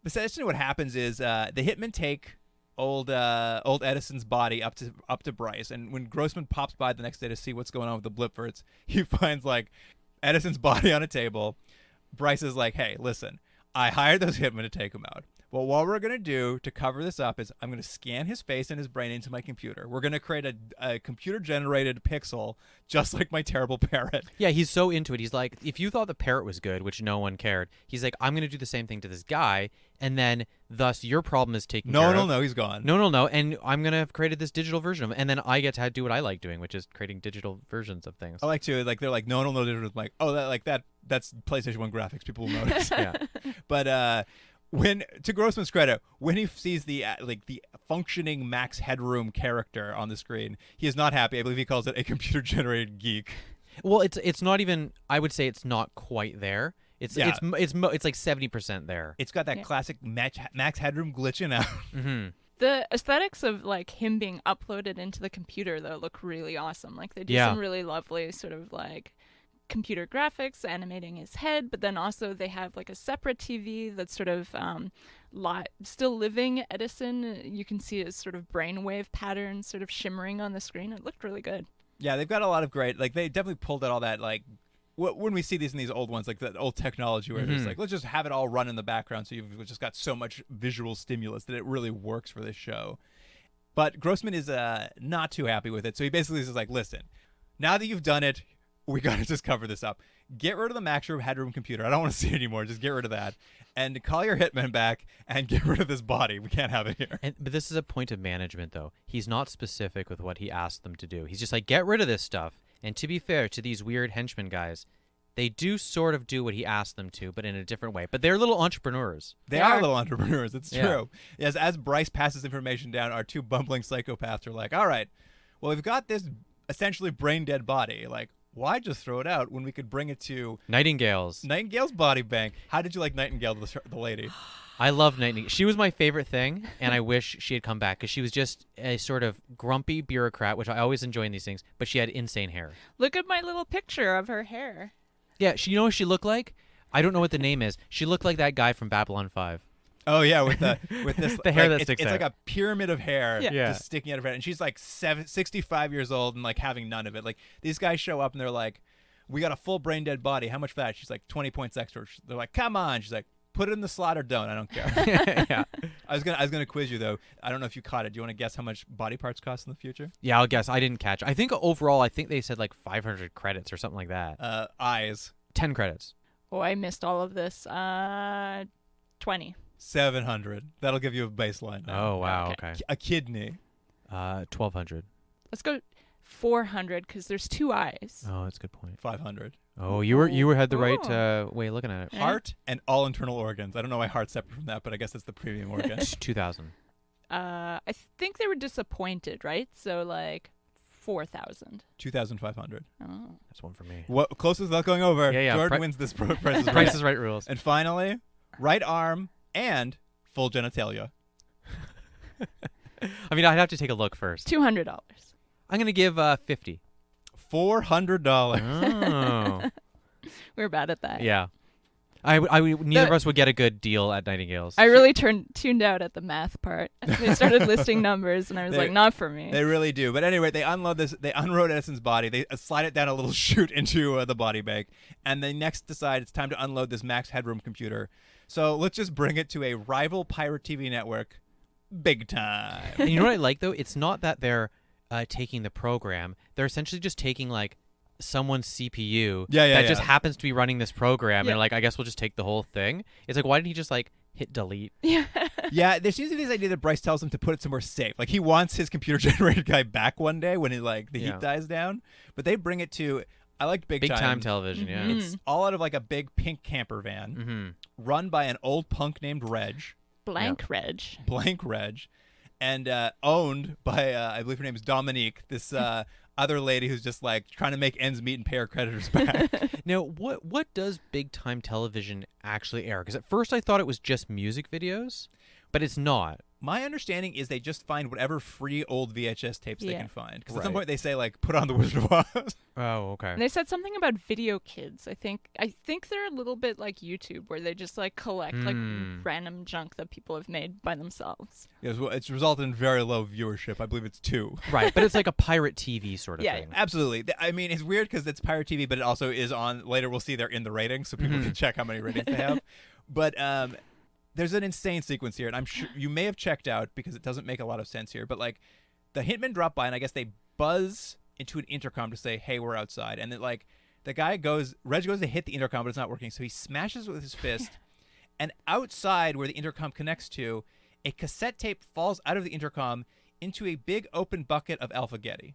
essentially, what happens is the hitmen take old Edison's body up to Bryce, and when Grossman pops by the next day to see what's going on with the Blipfords, he finds like Edison's body on a table. Bryce is like, "Hey, listen, I hired those hitmen to take him out. Well, what we're going to do to cover this up is I'm going to scan his face and his brain into my computer. We're going to create a computer-generated pixel just like my terrible parrot." Yeah, he's so into it. He's like, if you thought the parrot was good, which no one cared, he's like, I'm going to do the same thing to this guy, and then thus your problem is taken care of. No, he's gone. No, and I'm going to have created this digital version of him, and then I get to do what I like doing, which is creating digital versions of things. I like to, like, they're like, no, I'm like, oh, that's PlayStation 1 graphics. People will notice. Yeah. But when, to Grossman's credit, when he sees the functioning Max Headroom character on the screen, he is not happy. I believe he calls it a computer-generated geek. Well, it's not even. I would say it's not quite there. It's Yeah. it's like 70% there. It's got that classic Max Headroom glitching out. The aesthetics of like him being uploaded into the computer though look really awesome. Like they do Yeah. some really lovely sort of like computer graphics animating his head, but then also they have like a separate TV that's sort of still living Edison. You can see his sort of brainwave patterns sort of shimmering on the screen. It looked really good. Yeah, they've got a lot of great, like, they definitely pulled out all that, like, when we see these in these old ones, like that old technology where it's like, let's just have it all run in the background, so you've just got so much visual stimulus that it really works for this show. But Grossman is not too happy with it, so he basically is like, listen, now that you've done it, we got to just cover this up. Get rid of the Max Headroom computer. I don't want to see it anymore. Just get rid of that. And call your hitman back and get rid of this body. We can't have it here. But this is a point of management, though. He's not specific with what he asked them to do. He's just like, get rid of this stuff. And to be fair to these weird henchmen guys, they do sort of do what he asked them to, but in a different way. But they're little entrepreneurs. They are little entrepreneurs. It's Yeah. true. As Bryce passes information down, our two bumbling psychopaths are like, all right, well, we've got this essentially brain-dead body. Like, why just throw it out when we could bring it to Nightingale's body bank? How did you like Nightingale, the lady? I love Nightingale. She was my favorite thing, and I wish she had come back because she was just a sort of grumpy bureaucrat, which I always enjoy in these things, but she had insane hair. Look at my little picture of her hair. Yeah, you know what she looked like? I don't know what the name is. She looked like that guy from Babylon 5. Oh yeah, with this The hair that it's, sticks it's out. like a pyramid of hair Yeah. just sticking out of her head, and she's like 65 years old and like having none of it. Like these guys show up and they're like, we got a full brain dead body. How much for that? She's like 20 points extra. They're like, come on. She's like, put it in the slot or don't. I don't care. Yeah. I was gonna quiz you though. I don't know if you caught it. Do you want to guess how much body parts cost in the future? Yeah, I'll guess. I didn't catch. I think overall, they said like 500 credits or something like that. Eyes. 10 credits. Oh, I missed all of this. 20. 700. That'll give you a baseline. Oh, wow. Okay. Okay. A kidney. 1,200. Let's go 400 because there's 2 eyes. Oh, that's a good point. 500. Oh, you had the right Oh. way of looking at it. Yeah. Heart and all internal organs. I don't know why heart's separate from that, but I guess that's the premium organ. 2,000. I think they were disappointed, right? So like 4,000. 2,500. Oh. That's one for me. What closest without going over? Yeah, yeah. Jordan wins this Price is Right. Price is Right rules. And finally, right arm and full genitalia. I mean, I'd have to take a look first. $200. I'm going to give 50. $400. Oh. We're bad at that. Yeah. Neither of us would get a good deal at Nightingale's. I really tuned out at the math part. They started listing numbers, and I was like, not for me. They really do. But anyway, they unload this. They unload Edison's body. They slide it down a little chute into the body bag, and they next decide it's time to unload this Max Headroom computer. So let's just bring it to a rival pirate TV network, Big Time. And you know what I like, though? It's not that they're taking the program. They're essentially just taking, like, someone's CPU that just happens to be running this program, and like, I guess we'll just take the whole thing. It's like, why didn't he just like hit delete? Yeah, there seems to be this idea that Bryce tells him to put it somewhere safe. Like, he wants his computer generated guy back one day when the heat dies down. But they bring it to, I liked Big Time television. Mm-hmm. Yeah, it's all out of like a big pink camper van run by an old punk named Reg. Blank Reg. And owned by I believe her name is Dominique, this other lady who's just like trying to make ends meet and pay her creditors back. Now, what does Big Time television actually air? Because at first I thought it was just music videos, but it's not. My understanding is they just find whatever free old VHS tapes they can find. Because at some Right. point they say, like, put on The Wizard of Oz. Oh, okay. And they said something about video kids. I think they're a little bit like YouTube, where they just like collect like random junk that people have made by themselves. Yes, well, it's resulted in very low viewership. I believe it's 2. Right, but it's like a pirate TV sort of thing. Absolutely. I mean, it's weird because it's pirate TV, but it also is on. Later, we'll see they're in the ratings, so people can check how many ratings they have. But there's an insane sequence here, and I'm sure you may have checked out because it doesn't make a lot of sense here. But like, the hitmen drop by, and I guess they buzz into an intercom to say, "Hey, we're outside." And then like, Reg goes to hit the intercom, but it's not working, so he smashes it with his fist. And outside, where the intercom connects to, a cassette tape falls out of the intercom into a big open bucket of Alphagetti.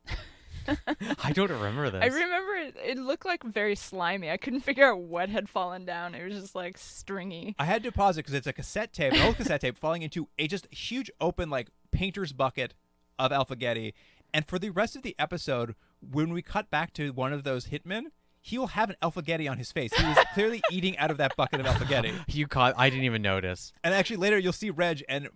I don't remember this. I remember it looked like very slimy. I couldn't figure out what had fallen down. It was just like stringy. I had to pause it because it's a cassette tape, an old cassette tape, falling into a just huge open like painter's bucket of Alphagetti. And for the rest of the episode, when we cut back to one of those hitmen, he will have an Alphagetti on his face. He was clearly eating out of that bucket of Alphagetti. I didn't even notice. And actually later you'll see Reg and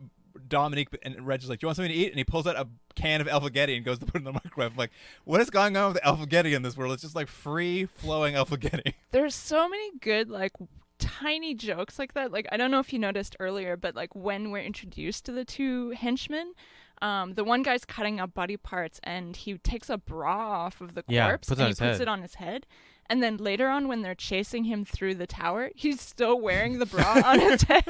Dominique and Reg is like, "Do you want something to eat?" And he pulls out a can of Alphagetti and goes to put it in the microwave. I'm like, what is going on with Alphagetti in this world? It's just like free flowing Alphagetti. There's so many good like tiny jokes like that. Like, I don't know if you noticed earlier, but like when we're introduced to the two henchmen, the one guy's cutting up body parts and he takes a bra off of the corpse and he puts it on his head. And then later on, when they're chasing him through the tower, he's still wearing the bra on his head.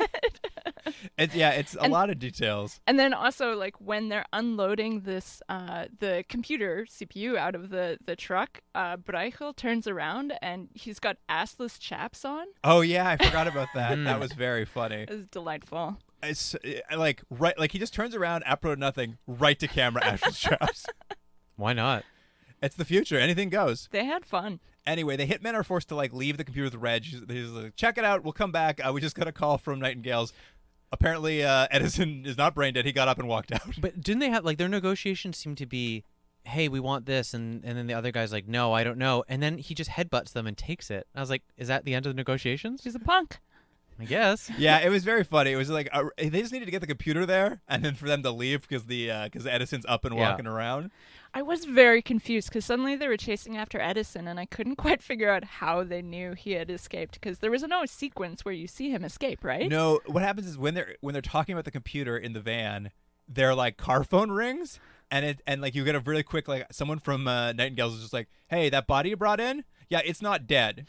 It's a lot of details. And then also, like, when they're unloading this, the computer CPU out of the truck, Breichel turns around and he's got assless chaps on. Oh, yeah, I forgot about that. That was very funny. It was delightful. It's like he just turns around, apropos nothing, right to camera, assless chaps. Why not? It's the future. Anything goes. They had fun. Anyway, the hitmen are forced to like leave the computer with Reg. He's like, "Check it out. We'll come back. We just got a call from Nightingale's. Apparently, Edison is not brain dead. He got up and walked out." But didn't they have like their negotiations seem to be, "Hey, we want this," and then the other guy's like, "No, I don't know," and then he just headbutts them and takes it. I was like, "Is that the end of the negotiations?" He's a punk. I guess. Yeah, it was very funny. It was like they just needed to get the computer there, and then for them to leave because Edison's up and walking around. I was very confused because suddenly they were chasing after Edison, and I couldn't quite figure out how they knew he had escaped because there was no sequence where you see him escape, right? No, what happens is when they're talking about the computer in the van, their like car phone rings, and like you get a really quick like someone from Nightingale's is just like, "Hey, that body you brought in? Yeah, it's not dead."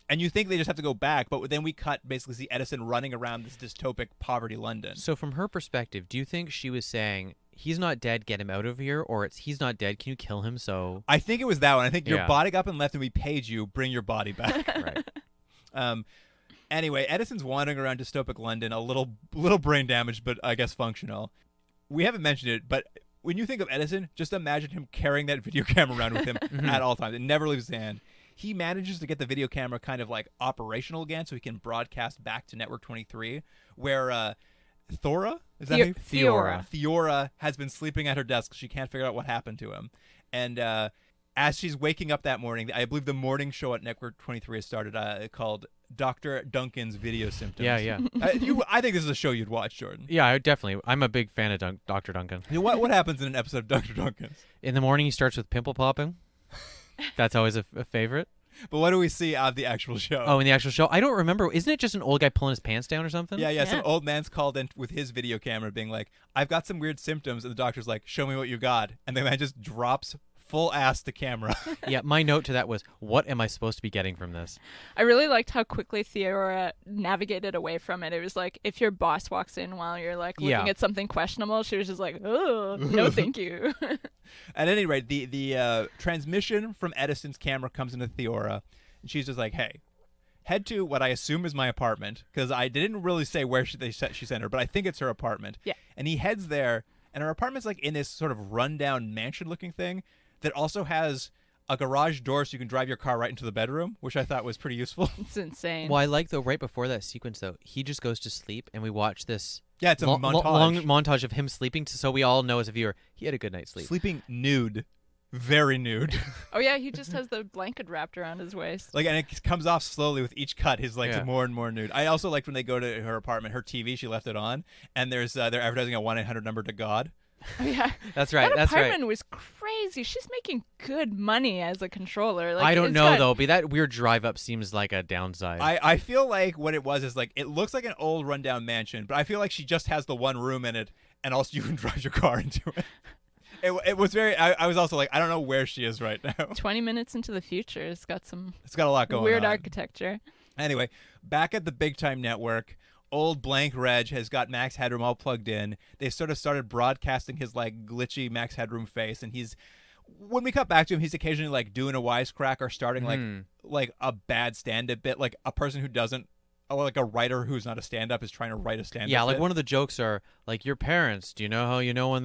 And you think they just have to go back, but then we basically see Edison running around this dystopic poverty London. So from her perspective, do you think she was saying, "He's not dead, get him out of here," or it's, "He's not dead, can you kill him?" So I think it was that one. I think your body got up and left and we paid you, bring your body back. Right. Anyway, Edison's wandering around dystopic London, a little brain damaged, but I guess functional. We haven't mentioned it, but when you think of Edison, just imagine him carrying that video camera around with him at all times. It never leaves his hand. He manages to get the video camera kind of like operational again so he can broadcast back to Network 23, where Thora? Is that Theora. Theora has been sleeping at her desk. She can't figure out what happened to him. And as she's waking up that morning, I believe the morning show at Network 23 has started called Dr. Duncan's Video Symptoms. Yeah. I think this is a show you'd watch, Jordan. Yeah, I'm a big fan of Dr. Duncan. What happens in an episode of Dr. Duncan's? In the morning, he starts with pimple popping. That's always a favorite. But what do we see of the actual show? Oh, in the actual show? I don't remember. Isn't it just an old guy pulling his pants down or something? Yeah. Some old man's called in with his video camera being like, I've got some weird symptoms. And the doctor's like, show me what you got. And the man just drops full ass to camera. Yeah, my note to that was, what am I supposed to be getting from this? I really liked how quickly Theora navigated away from it. It was like if your boss walks in while you're like looking at something questionable, she was just like, oh, no thank you. At any rate, the transmission from Edison's camera comes into Theora, and she's just like, hey, head to what I assume is my apartment, because I didn't really say where she sent her, but I think it's her apartment. Yeah. And he heads there, and her apartment's like in this sort of rundown mansion-looking thing that also has a garage door so you can drive your car right into the bedroom, which I thought was pretty useful. It's insane. Well, I like, though, right before that sequence, though, he just goes to sleep, and we watch this it's a montage. long montage of him sleeping, so we all know as a viewer, he had a good night's sleep. Sleeping nude. Very nude. Oh, yeah, he just has the blanket wrapped around his waist. And it comes off slowly with each cut. His legs more and more nude. I also liked when they go to her apartment, her TV, she left it on, and they're advertising a 1-800 number to God. Oh, yeah. That's right. That That's right. apartment was crazy. She's making good money as a controller. Like, I don't know, though, but that weird drive-up seems like a downside. I feel like what it was is like, it looks like an old rundown mansion, but I feel like she just has the one room in it, and also you can drive your car into it. It was very. I was also like, I don't know where she is right now. 20 minutes into the future. It's got a lot going on. Weird architecture. Anyway, back at the Big Time Network, old Blank Reg has got Max Headroom all plugged in. They sort of started broadcasting his like glitchy Max Headroom face, and when we cut back to him, he's occasionally like doing a wisecrack or starting like a bad stand-up bit, like a person who doesn't. Like a writer who's not a stand-up is trying to write a stand-up. Yeah, like bit. one of the jokes are like, your parents. Do you know how you know when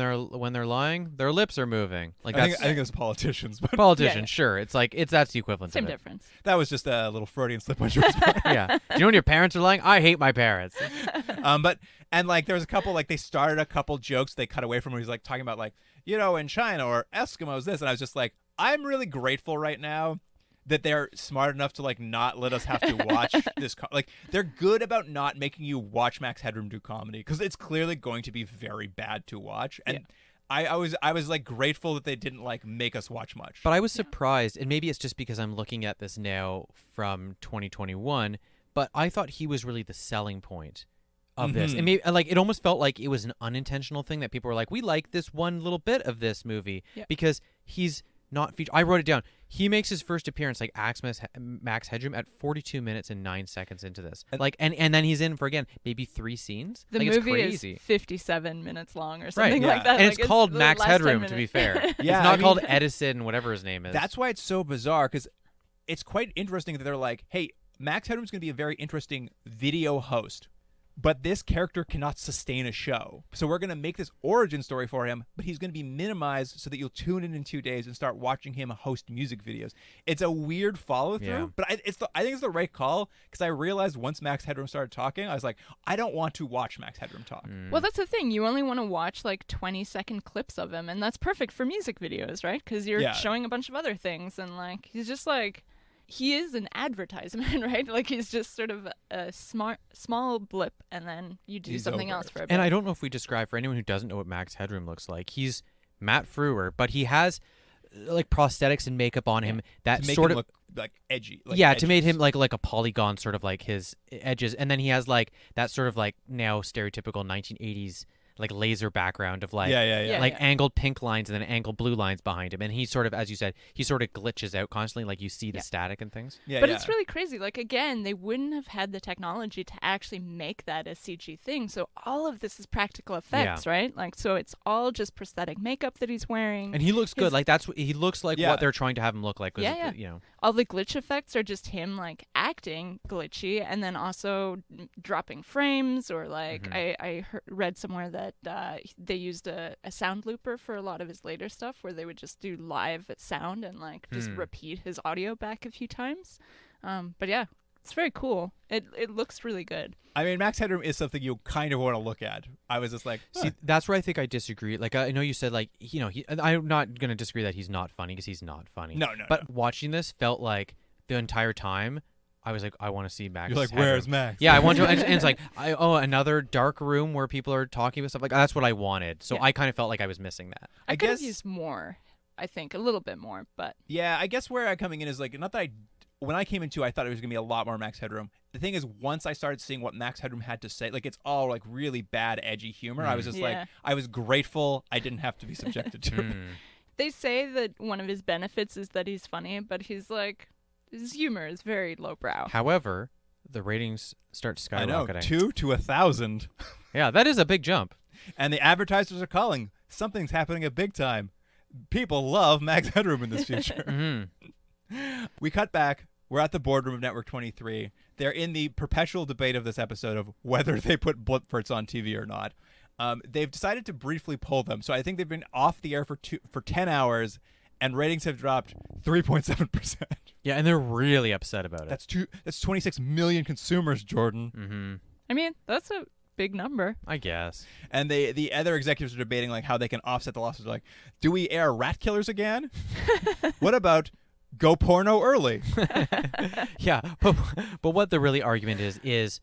they're lying? Their lips are moving. Like I think it's politicians, but politicians. Sure, it's like that's the equivalent. Same of it. difference. That was just a little Freudian slip on George's part. Yeah. Do you know when your parents are lying? I hate my parents. And like there was a couple, like they started a couple jokes they cut away from where he's like talking about like, in China or Eskimos this, and I was just like, I'm really grateful right now that they're smart enough to like not let us have to watch this. Like they're good about not making you watch Max Headroom do comedy, because it's clearly going to be very bad to watch. And I was like grateful that they didn't like make us watch much. But I was surprised, and maybe it's just because I'm looking at this now from 2021. But I thought he was really the selling point of this, and maybe like it almost felt like it was an unintentional thing that people were like, we like this one little bit of this movie because he's not featured. I wrote it down. He makes his first appearance like Max Headroom at 42 minutes and 9 seconds into this. Like and then he's in for again maybe 3 scenes. The like, movie it's crazy. is 57 minutes long or something right, like that. And like, it's called the Max last Headroom, 10 to be minutes. fair. Yeah, it's not called Edison, whatever his name is. That's why it's so bizarre, because it's quite interesting that they're like, hey, Max Headroom's going to be a very interesting video host, but this character cannot sustain a show. So we're going to make this origin story for him, but he's going to be minimized so that you'll tune in 2 days and start watching him host music videos. It's a weird follow-through, but I think it's the right call, because I realized once Max Headroom started talking, I was like, I don't want to watch Max Headroom talk. Well, that's the thing. You only want to watch like 20-second clips of him, and that's perfect for music videos, right? Because you're showing a bunch of other things, and like he's just like... He is an advertisement, right? Like he's just sort of a small blip, and then you do something else for a bit. And I don't know if we describe, for anyone who doesn't know what Max Headroom looks like, he's Matt Frewer, but he has like prosthetics and makeup on him that to make sort him of look like edgy. Like to edges. make him like a polygon, sort of like his edges, and then he has like that sort of like now stereotypical 1980s like laser background of like angled pink lines and then angled blue lines behind him, and he sort of, as you said, he sort of glitches out constantly, like you see the static and things. But it's really crazy. Like again, they wouldn't have had the technology to actually make that a CG thing. So all of this is practical effects, right? Like so, it's all just prosthetic makeup that he's wearing, and he looks good. Like he looks like what they're trying to have him look like. You know, all the glitch effects are just him like acting glitchy, and then also dropping frames, or like I read somewhere that they used a sound looper for a lot of his later stuff, where they would just do live sound and like just repeat his audio back a few times. But yeah, It's very cool. It looks really good. I mean, Max Headroom is something you kind of want to look at. I was just like, See, that's where I think I disagree. Like, I know you said, like, I'm not going to disagree that he's not funny, because he's not funny. No. But watching this felt like the entire time, I was like, I want to see Max. You're like, Headroom. where's Max? Yeah, I want to. And it's like, another dark room where people are talking about stuff. Like, that's what I wanted. So Yeah. I kind of felt like I was missing that. I could have guess- used more, I think, a little bit more, but Yeah, I guess where I'm coming in is like, not that when I came into, I thought it was gonna be a lot more Max Headroom. The thing is, once I started seeing what Max Headroom had to say, like it's all like really bad, edgy humor. I was just Yeah. like, I was grateful I didn't have to be subjected to it. they say that one of his benefits is that he's funny, but he's like, his humor is very lowbrow. However, the ratings start I know, skyrocketing. 2 to 1,000, Yeah, that is a big jump. and the advertisers are calling. Something's happening at big time. People love Max Headroom in this future. Hmm. We cut back. We're at the boardroom of Network 23. They're in the perpetual debate of this episode of whether they put Blipferts on TV or not. They've decided to briefly pull them, so I think they've been off the air for 10 hours, and ratings have dropped 3.7%. Yeah, and they're really upset about it. That's 26 million consumers, Jordan. Mm-hmm. I mean, that's a big number. I guess. And the other executives are debating like how they can offset the losses. Like, do we air Rat Killers again? What about go porno early? Yeah, but what the really argument is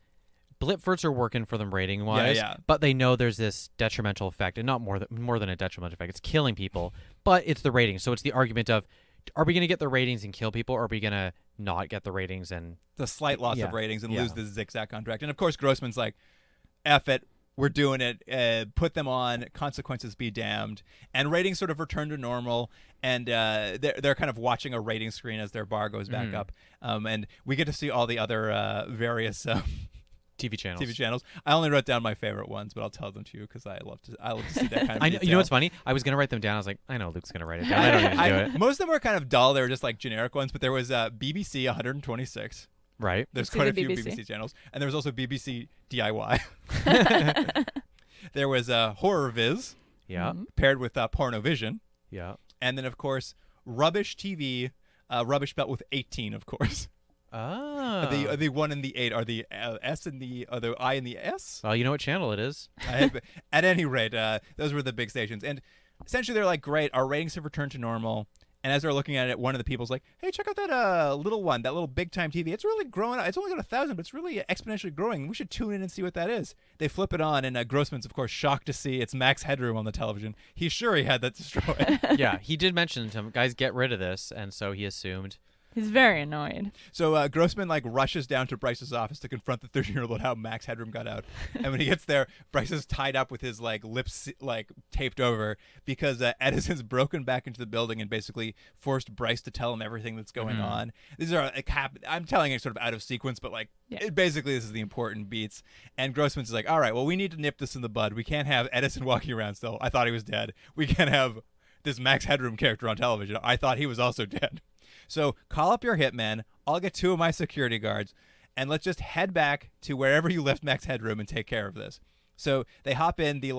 Blipferts are working for them rating wise, Yeah. but they know there's this detrimental effect, and not more than a detrimental effect. It's killing people, but it's the ratings. So it's the argument of, are we going to get the ratings and kill people, or are we going to not get the ratings and The slight loss Yeah. of ratings and Yeah. lose the Zigzag contract. And of course, Grossman's like, F it. We're doing it. Put them on. Consequences be damned. And ratings sort of return to normal. And they're kind of watching a rating screen as their bar goes back up. And we get to see all the other various TV channels? TV channels. I only wrote down my favorite ones, but I'll tell them to you because I love to see that kind of I know, detail. you know what's funny? I was gonna write them down. I was like, I know Luke's gonna write it down. I don't need to do it. Most of them were kind of dull. They were just like generic ones. But there was BBC 126. Right? There's See quite the a few BBC. BBC channels. And there was also BBC DIY. There was Horror Viz Yeah. paired with Pornovision. Yeah. And then, of course, Rubbish TV, rubbish spelled with 18, of course. Ah. The 1 and the 8 are the S and the I and the S. Well, you know what channel it is. At any rate, those were the big stations. And essentially, they're like, great, our ratings have returned to normal. And as they're looking at it, one of the people's like, hey, check out that little one, that little big time TV. It's really growing. It's only got 1,000, but it's really exponentially growing. We should tune in and see what that is. They flip it on, and Grossman's, of course, shocked to see it's Max Headroom on the television. He's sure he had that destroyed. Yeah, he did mention to him, guys, get rid of this, and so he assumed. He's very annoyed. So Grossman rushes down to Bryce's office to confront the 13-year-old about how Max Headroom got out. And when he gets there, Bryce is tied up with his lips taped over because Edison's broken back into the building and basically forced Bryce to tell him everything that's going on. These are I'm telling it sort of out of sequence, but basically this is the important beats. And Grossman's like, all right, well, we need to nip this in the bud. We can't have Edison walking around still. I thought he was dead. We can't have this Max Headroom character on television. I thought he was also dead. So call up your hitmen. I'll get 2 of my security guards, and let's just head back to wherever you left Max Headroom and take care of this. So they hop in the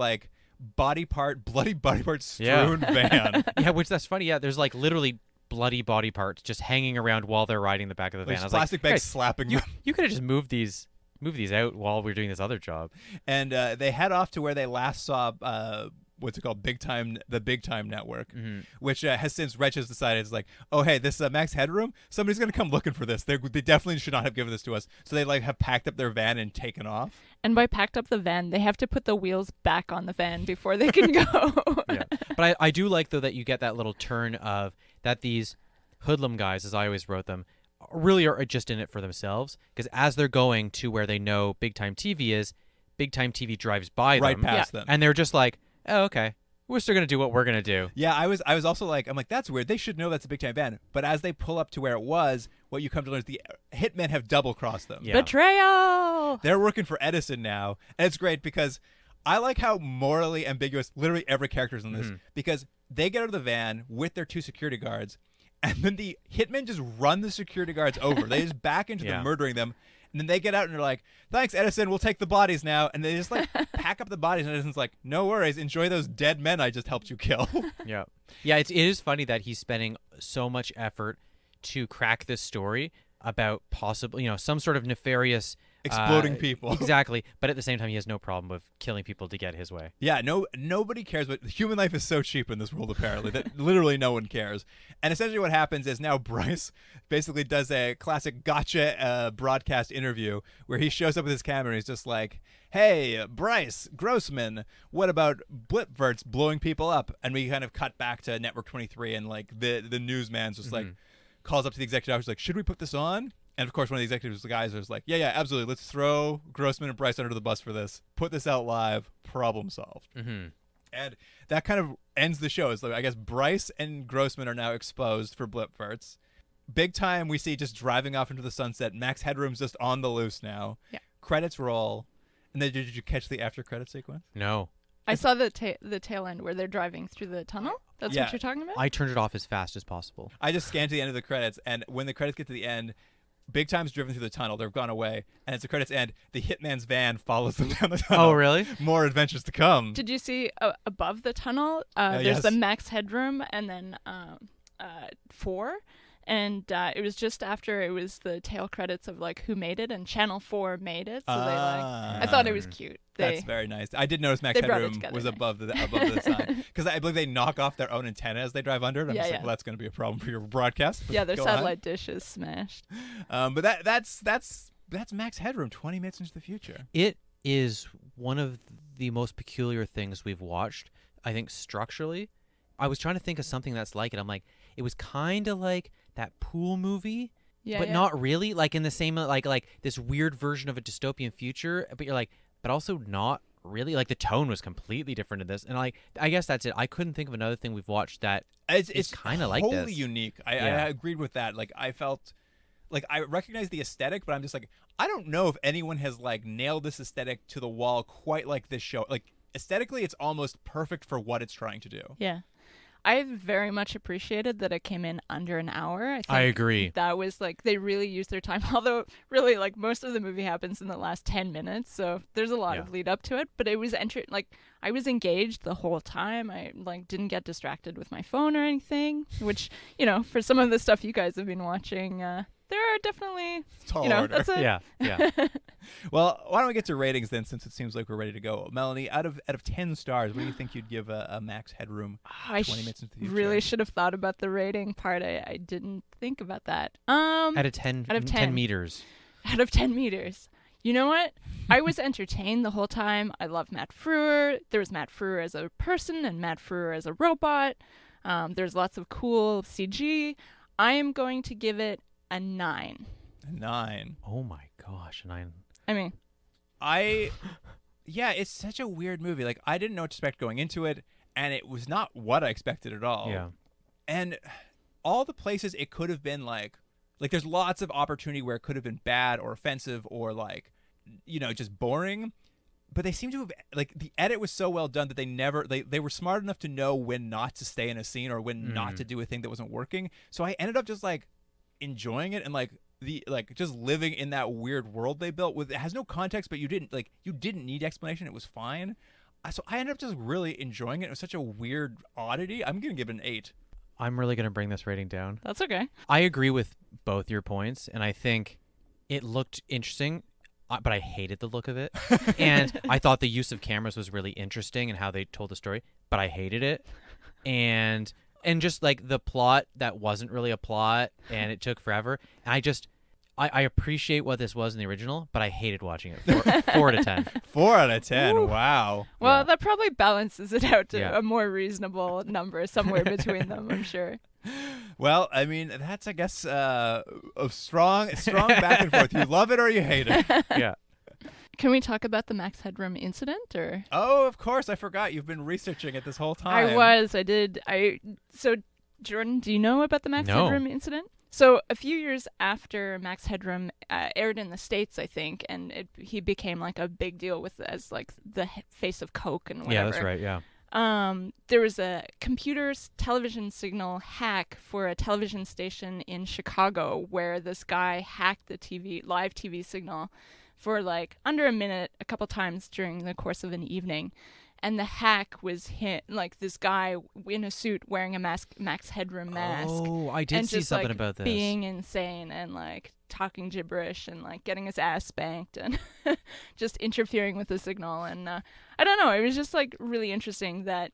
bloody body part strewn van. Yeah, which that's funny. Yeah, there's literally bloody body parts just hanging around while they're riding the back of the van. There's I was plastic like, bags "Guys, slapping you, them. you could have just moved these out while we're doing this other job. And they head off to where they last saw what's it called, the Big Time Network, which has since Reg has decided is oh hey, this Max Headroom, somebody's gonna come looking for this. They definitely should not have given this to us. So they have packed up their van and taken off. And by packed up the van, they have to put the wheels back on the van before they can go. Yeah. But I do like though that you get that little turn of that these hoodlum guys, as I always wrote them, really are just in it for themselves, because as they're going to where they know Big Time TV is, Big Time TV drives by Right them past them. and they're just like, oh, okay, we're still gonna do what we're gonna do. Yeah, I was also I'm like, that's weird. They should know that's a Big Time van. But as they pull up to where it was, what you come to learn is the hitmen have double crossed them. Yeah. Betrayal! They're working for Edison now, and it's great because I like how morally ambiguous literally every character is in this, because they get out of the van with their 2 security guards, and then the hitmen just run the security guards over. They just back into them, murdering them. And then they get out and they're like, thanks, Edison, we'll take the bodies now. And they just pack up the bodies, and Edison's like, no worries, enjoy those dead men I just helped you kill. Yeah. Yeah, it is funny that he's spending so much effort to crack this story. about possible, some sort of nefarious Exploding people. Exactly, but at the same time, he has no problem with killing people to get his way. Yeah, nobody cares, but human life is so cheap in this world, apparently, that literally no one cares. And essentially what happens is now Bryce basically does a classic gotcha broadcast interview where he shows up with his camera and he's just like, hey, Bryce Grossman, what about Blipverts blowing people up? And we kind of cut back to Network 23 and like the newsman's just like calls up to the executive office like, should we put this on? And of course, one of the executives, the guys, is like, yeah, absolutely. Let's throw Grossman and Bryce under the bus for this. Put this out live. Problem solved. Mm-hmm. And that kind of ends the show. So I guess Bryce and Grossman are now exposed for Blipverts. Big time, we see just driving off into the sunset. Max Headroom's just on the loose now. Yeah. Credits roll. And then did you catch the after credit sequence? No. I saw the tail end where they're driving through the tunnel. That's what you're talking about? I turned it off as fast as possible. I just scanned to the end of the credits, and when the credits get to the end, Big Time's driven through the tunnel. They've gone away. And as the credits end, the Hitman's van follows them down the tunnel. Oh, really? More adventures to come. Did you see above the tunnel, there's yes. the Max Headroom and then 4? And it was just after it was the tail credits of like who made it, and Channel 4 made it. So I thought it was cute. That's very nice. I did notice Max Headroom was nice. above the sign because I believe they knock off their own antenna as they drive under it. I'm just like, well, that's going to be a problem for your broadcast. Yeah, their satellite dish is smashed. But that's Max Headroom 20 minutes into the future. It is one of the most peculiar things we've watched, I think, structurally. I was trying to think of something that's like it. I'm like, it was kind of like that pool movie, but not really. Like in the same, like this weird version of a dystopian future, but you're like, but also not really. Like the tone was completely different in this. And like, I guess that's it. I couldn't think of another thing we've watched that it's kind of like this. Totally unique. I agreed with that. Like I felt like I recognize the aesthetic, but I'm just like, I don't know if anyone has like nailed this aesthetic to the wall quite like this show. Like aesthetically, it's almost perfect for what it's trying to do. Yeah. I very much appreciated that it came in under an hour. I agree. That was like, they really used their time. Although, really, like, most of the movie happens in the last 10 minutes. So there's a lot of lead up to it. But it was, I was engaged the whole time. I, like, didn't get distracted with my phone or anything. Which, for some of the stuff you guys have been watching, there are definitely, tall order. That's a... Yeah. Well, why don't we get to ratings then, since it seems like we're ready to go. Melanie, out of 10 stars, what do you think you'd give a Max Headroom 20 minutes into the future? Really should have thought about the rating part. I didn't think about that. Out of 10 meters. Out of 10 meters. You know what? I was entertained the whole time. I love Matt Frewer. There was Matt Frewer as a person and Matt Frewer as a robot. There's lots of cool CG. I am going to give it a 9. A 9. Oh my gosh, a 9. I mean, yeah, it's such a weird movie. Like, I didn't know what to expect going into it, and it was not what I expected at all. Yeah. And all the places it could have been like there's lots of opportunity where it could have been bad or offensive or like, just boring. But they seem to have, like, the edit was so well done that they were smart enough to know when not to stay in a scene or when not to do a thing that wasn't working. So I ended up just like enjoying it and just living in that weird world they built with. It has no context, but you didn't need explanation. It was fine. So I ended up just really enjoying it. It was such a weird oddity. I'm gonna give it an 8. I'm really gonna bring this rating down. that's okay. I agree with both your points, and I think it looked interesting, but I hated the look of it. And I thought the use of cameras was really interesting and how they told the story, but I hated it. And just like the plot that wasn't really a plot and it took forever. And I appreciate what this was in the original, but I hated watching it. 4 out of 10. 4 out of 10. Woo. Wow. Well, that probably balances it out to a more reasonable number somewhere between them, I'm sure. Well, I mean, that's, I guess, a strong back and forth. You love it or you hate it. Yeah. Can we talk about the Max Headroom incident, or? Oh, of course. I forgot. You've been researching it this whole time. I did. So, Jordan, do you know about the Max Headroom incident? So, a few years after Max Headroom aired in the States, I think, and he became like a big deal as like the face of Coke and whatever. Yeah, that's right. Yeah. There was a computer's television signal hack for a television station in Chicago where this guy hacked the live TV signal for like under a minute a couple times during the course of an evening. And the hack was like this guy in a suit wearing a Max Headroom mask. Oh, I did see something about this. Being insane and like talking gibberish and like getting his ass spanked and just interfering with the signal. And I don't know, it was just like really interesting that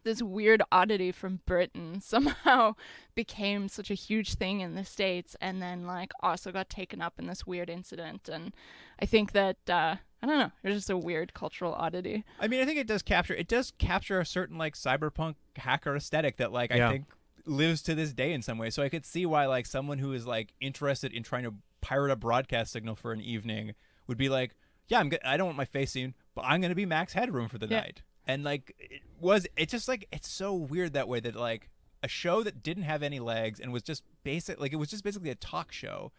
this weird oddity from Britain somehow became such a huge thing in the States, and then like also got taken up in this weird incident. And I think that I don't know, it was just a weird cultural oddity. I mean, I think it does capture a certain like cyberpunk hacker aesthetic that like I think lives to this day in some way. So I could see why like someone who is like interested in trying to pirate a broadcast signal for an evening would be like, yeah, I don't want my face seen, but I'm going to be Max Headroom for the night. And like it's just like, it's so weird that way, that like a show that didn't have any legs and was just it was just basically a talk show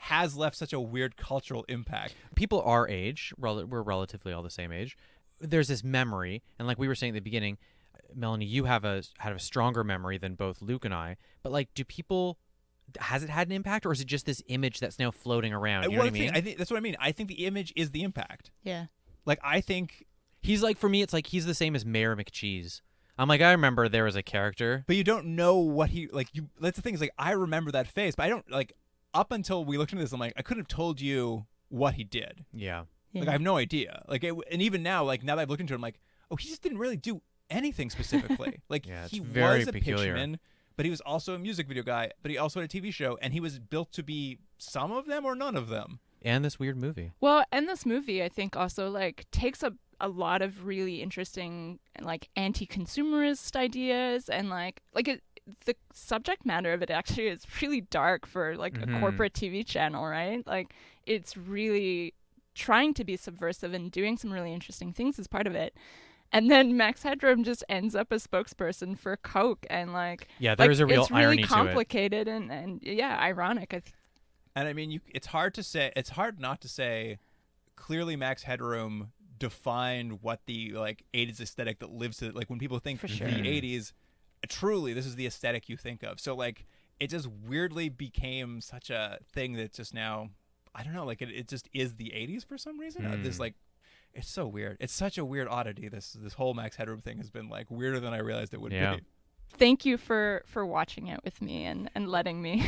has left such a weird cultural impact. People our age, we're relatively all the same age. There's this memory, and like we were saying at the beginning, Melanie, you had a stronger memory than both Luke and I. But like, has it had an impact, or is it just this image that's now floating around? You know what I mean? I think that's what I mean. I think the image is the impact. Yeah. Like, I think he's like, for me, it's like he's the same as Mayor McCheese. I'm like, I remember there was a character, but you don't know what he like. That's the thing, is like, I remember that face, but I don't like. Up until we looked into this, I'm like, I couldn't have told you what he did. Yeah. Like, I have no idea. Like, and even now, like, now that I've looked into it, I'm like, oh, he just didn't really do anything specifically. Like, he was a pitchman, but he was also a music video guy, but he also had a TV show, and he was built to be some of them or none of them. And this weird movie. Well, and this movie, I think, also like takes up a lot of really interesting like anti-consumerist ideas, and like the subject matter of it actually is really dark for like a corporate TV channel, right? Like, it's really trying to be subversive and doing some really interesting things as part of it. And then Max Headroom just ends up a spokesperson for Coke, and like, there's a real it's really irony complicated to it. and ironic. And I mean, it's hard not to say clearly Max Headroom defined what the like 80s aesthetic that lives to, like, when people think the 80s, truly this is the aesthetic you think of. So like, it just weirdly became such a thing that just now, I don't know, like it just is the 80s for some reason. This like, it's so weird. It's such a weird oddity. This whole Max Headroom thing has been like weirder than I realized it would be. Thank you for watching it with me and letting me.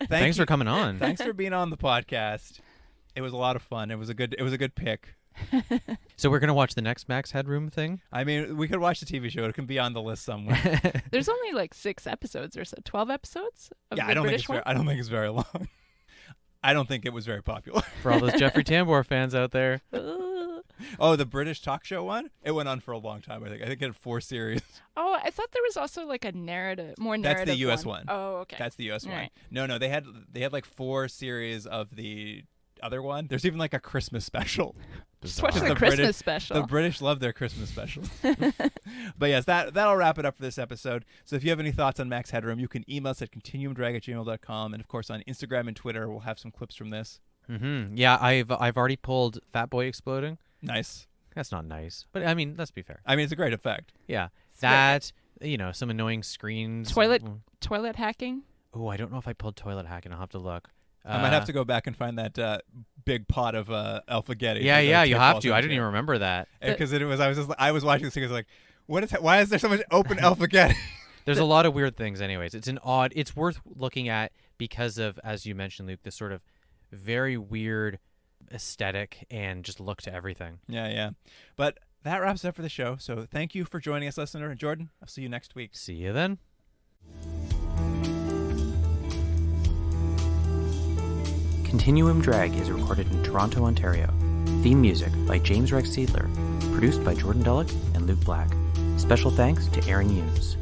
Thanks for coming on. Thanks for being on the podcast. It was a lot of fun. It was a good pick. So we're gonna watch the next Max Headroom thing? I mean, we could watch the TV show. It can be on the list somewhere. There's only like 6 episodes or so, 12 episodes. Of yeah, the I don't British think it's very long. I don't think it was very popular. For all those Jeffrey Tambor fans out there. Oh, the British talk show one? It went on for a long time, I think. I think it had 4 series. Oh, I thought there was also like a more narrative. That's the US one. Oh, okay. That's the US one. Right. No, they had like 4 series of the other one. There's even like a Christmas special. Just watch the Christmas special. The British love their Christmas specials. But yes, that'll wrap it up for this episode. So if you have any thoughts on Max Headroom, you can email us at continuumdrag@gmail.com, and of course on Instagram and Twitter we'll have some clips from this. Yeah, I've already pulled Fat Boy exploding. Nice. That's not nice, but I mean, let's be fair. I mean, it's a great effect. Yeah, that, some annoying screens. Toilet hacking. Oh, I don't know if I pulled toilet hacking. I'll have to look. I might have to go back and find that big pot of Alpha-Getty. Yeah, you have to. I didn't even remember that. Because I was watching this thing. I was like, why is there so much open Alpha-Getty? There's a lot of weird things. Anyways, it's worth looking at because of, as you mentioned, Luke, this sort of very weird aesthetic and just look to everything. Yeah. But that wraps up for the show. So thank you for joining us, listener. Jordan, I'll see you next week. See you then. Continuum Drag is recorded in Toronto, Ontario. Theme music by James Rex Seidler. Produced by Jordan Dullock and Luke Black. Special thanks to Aaron Hughes.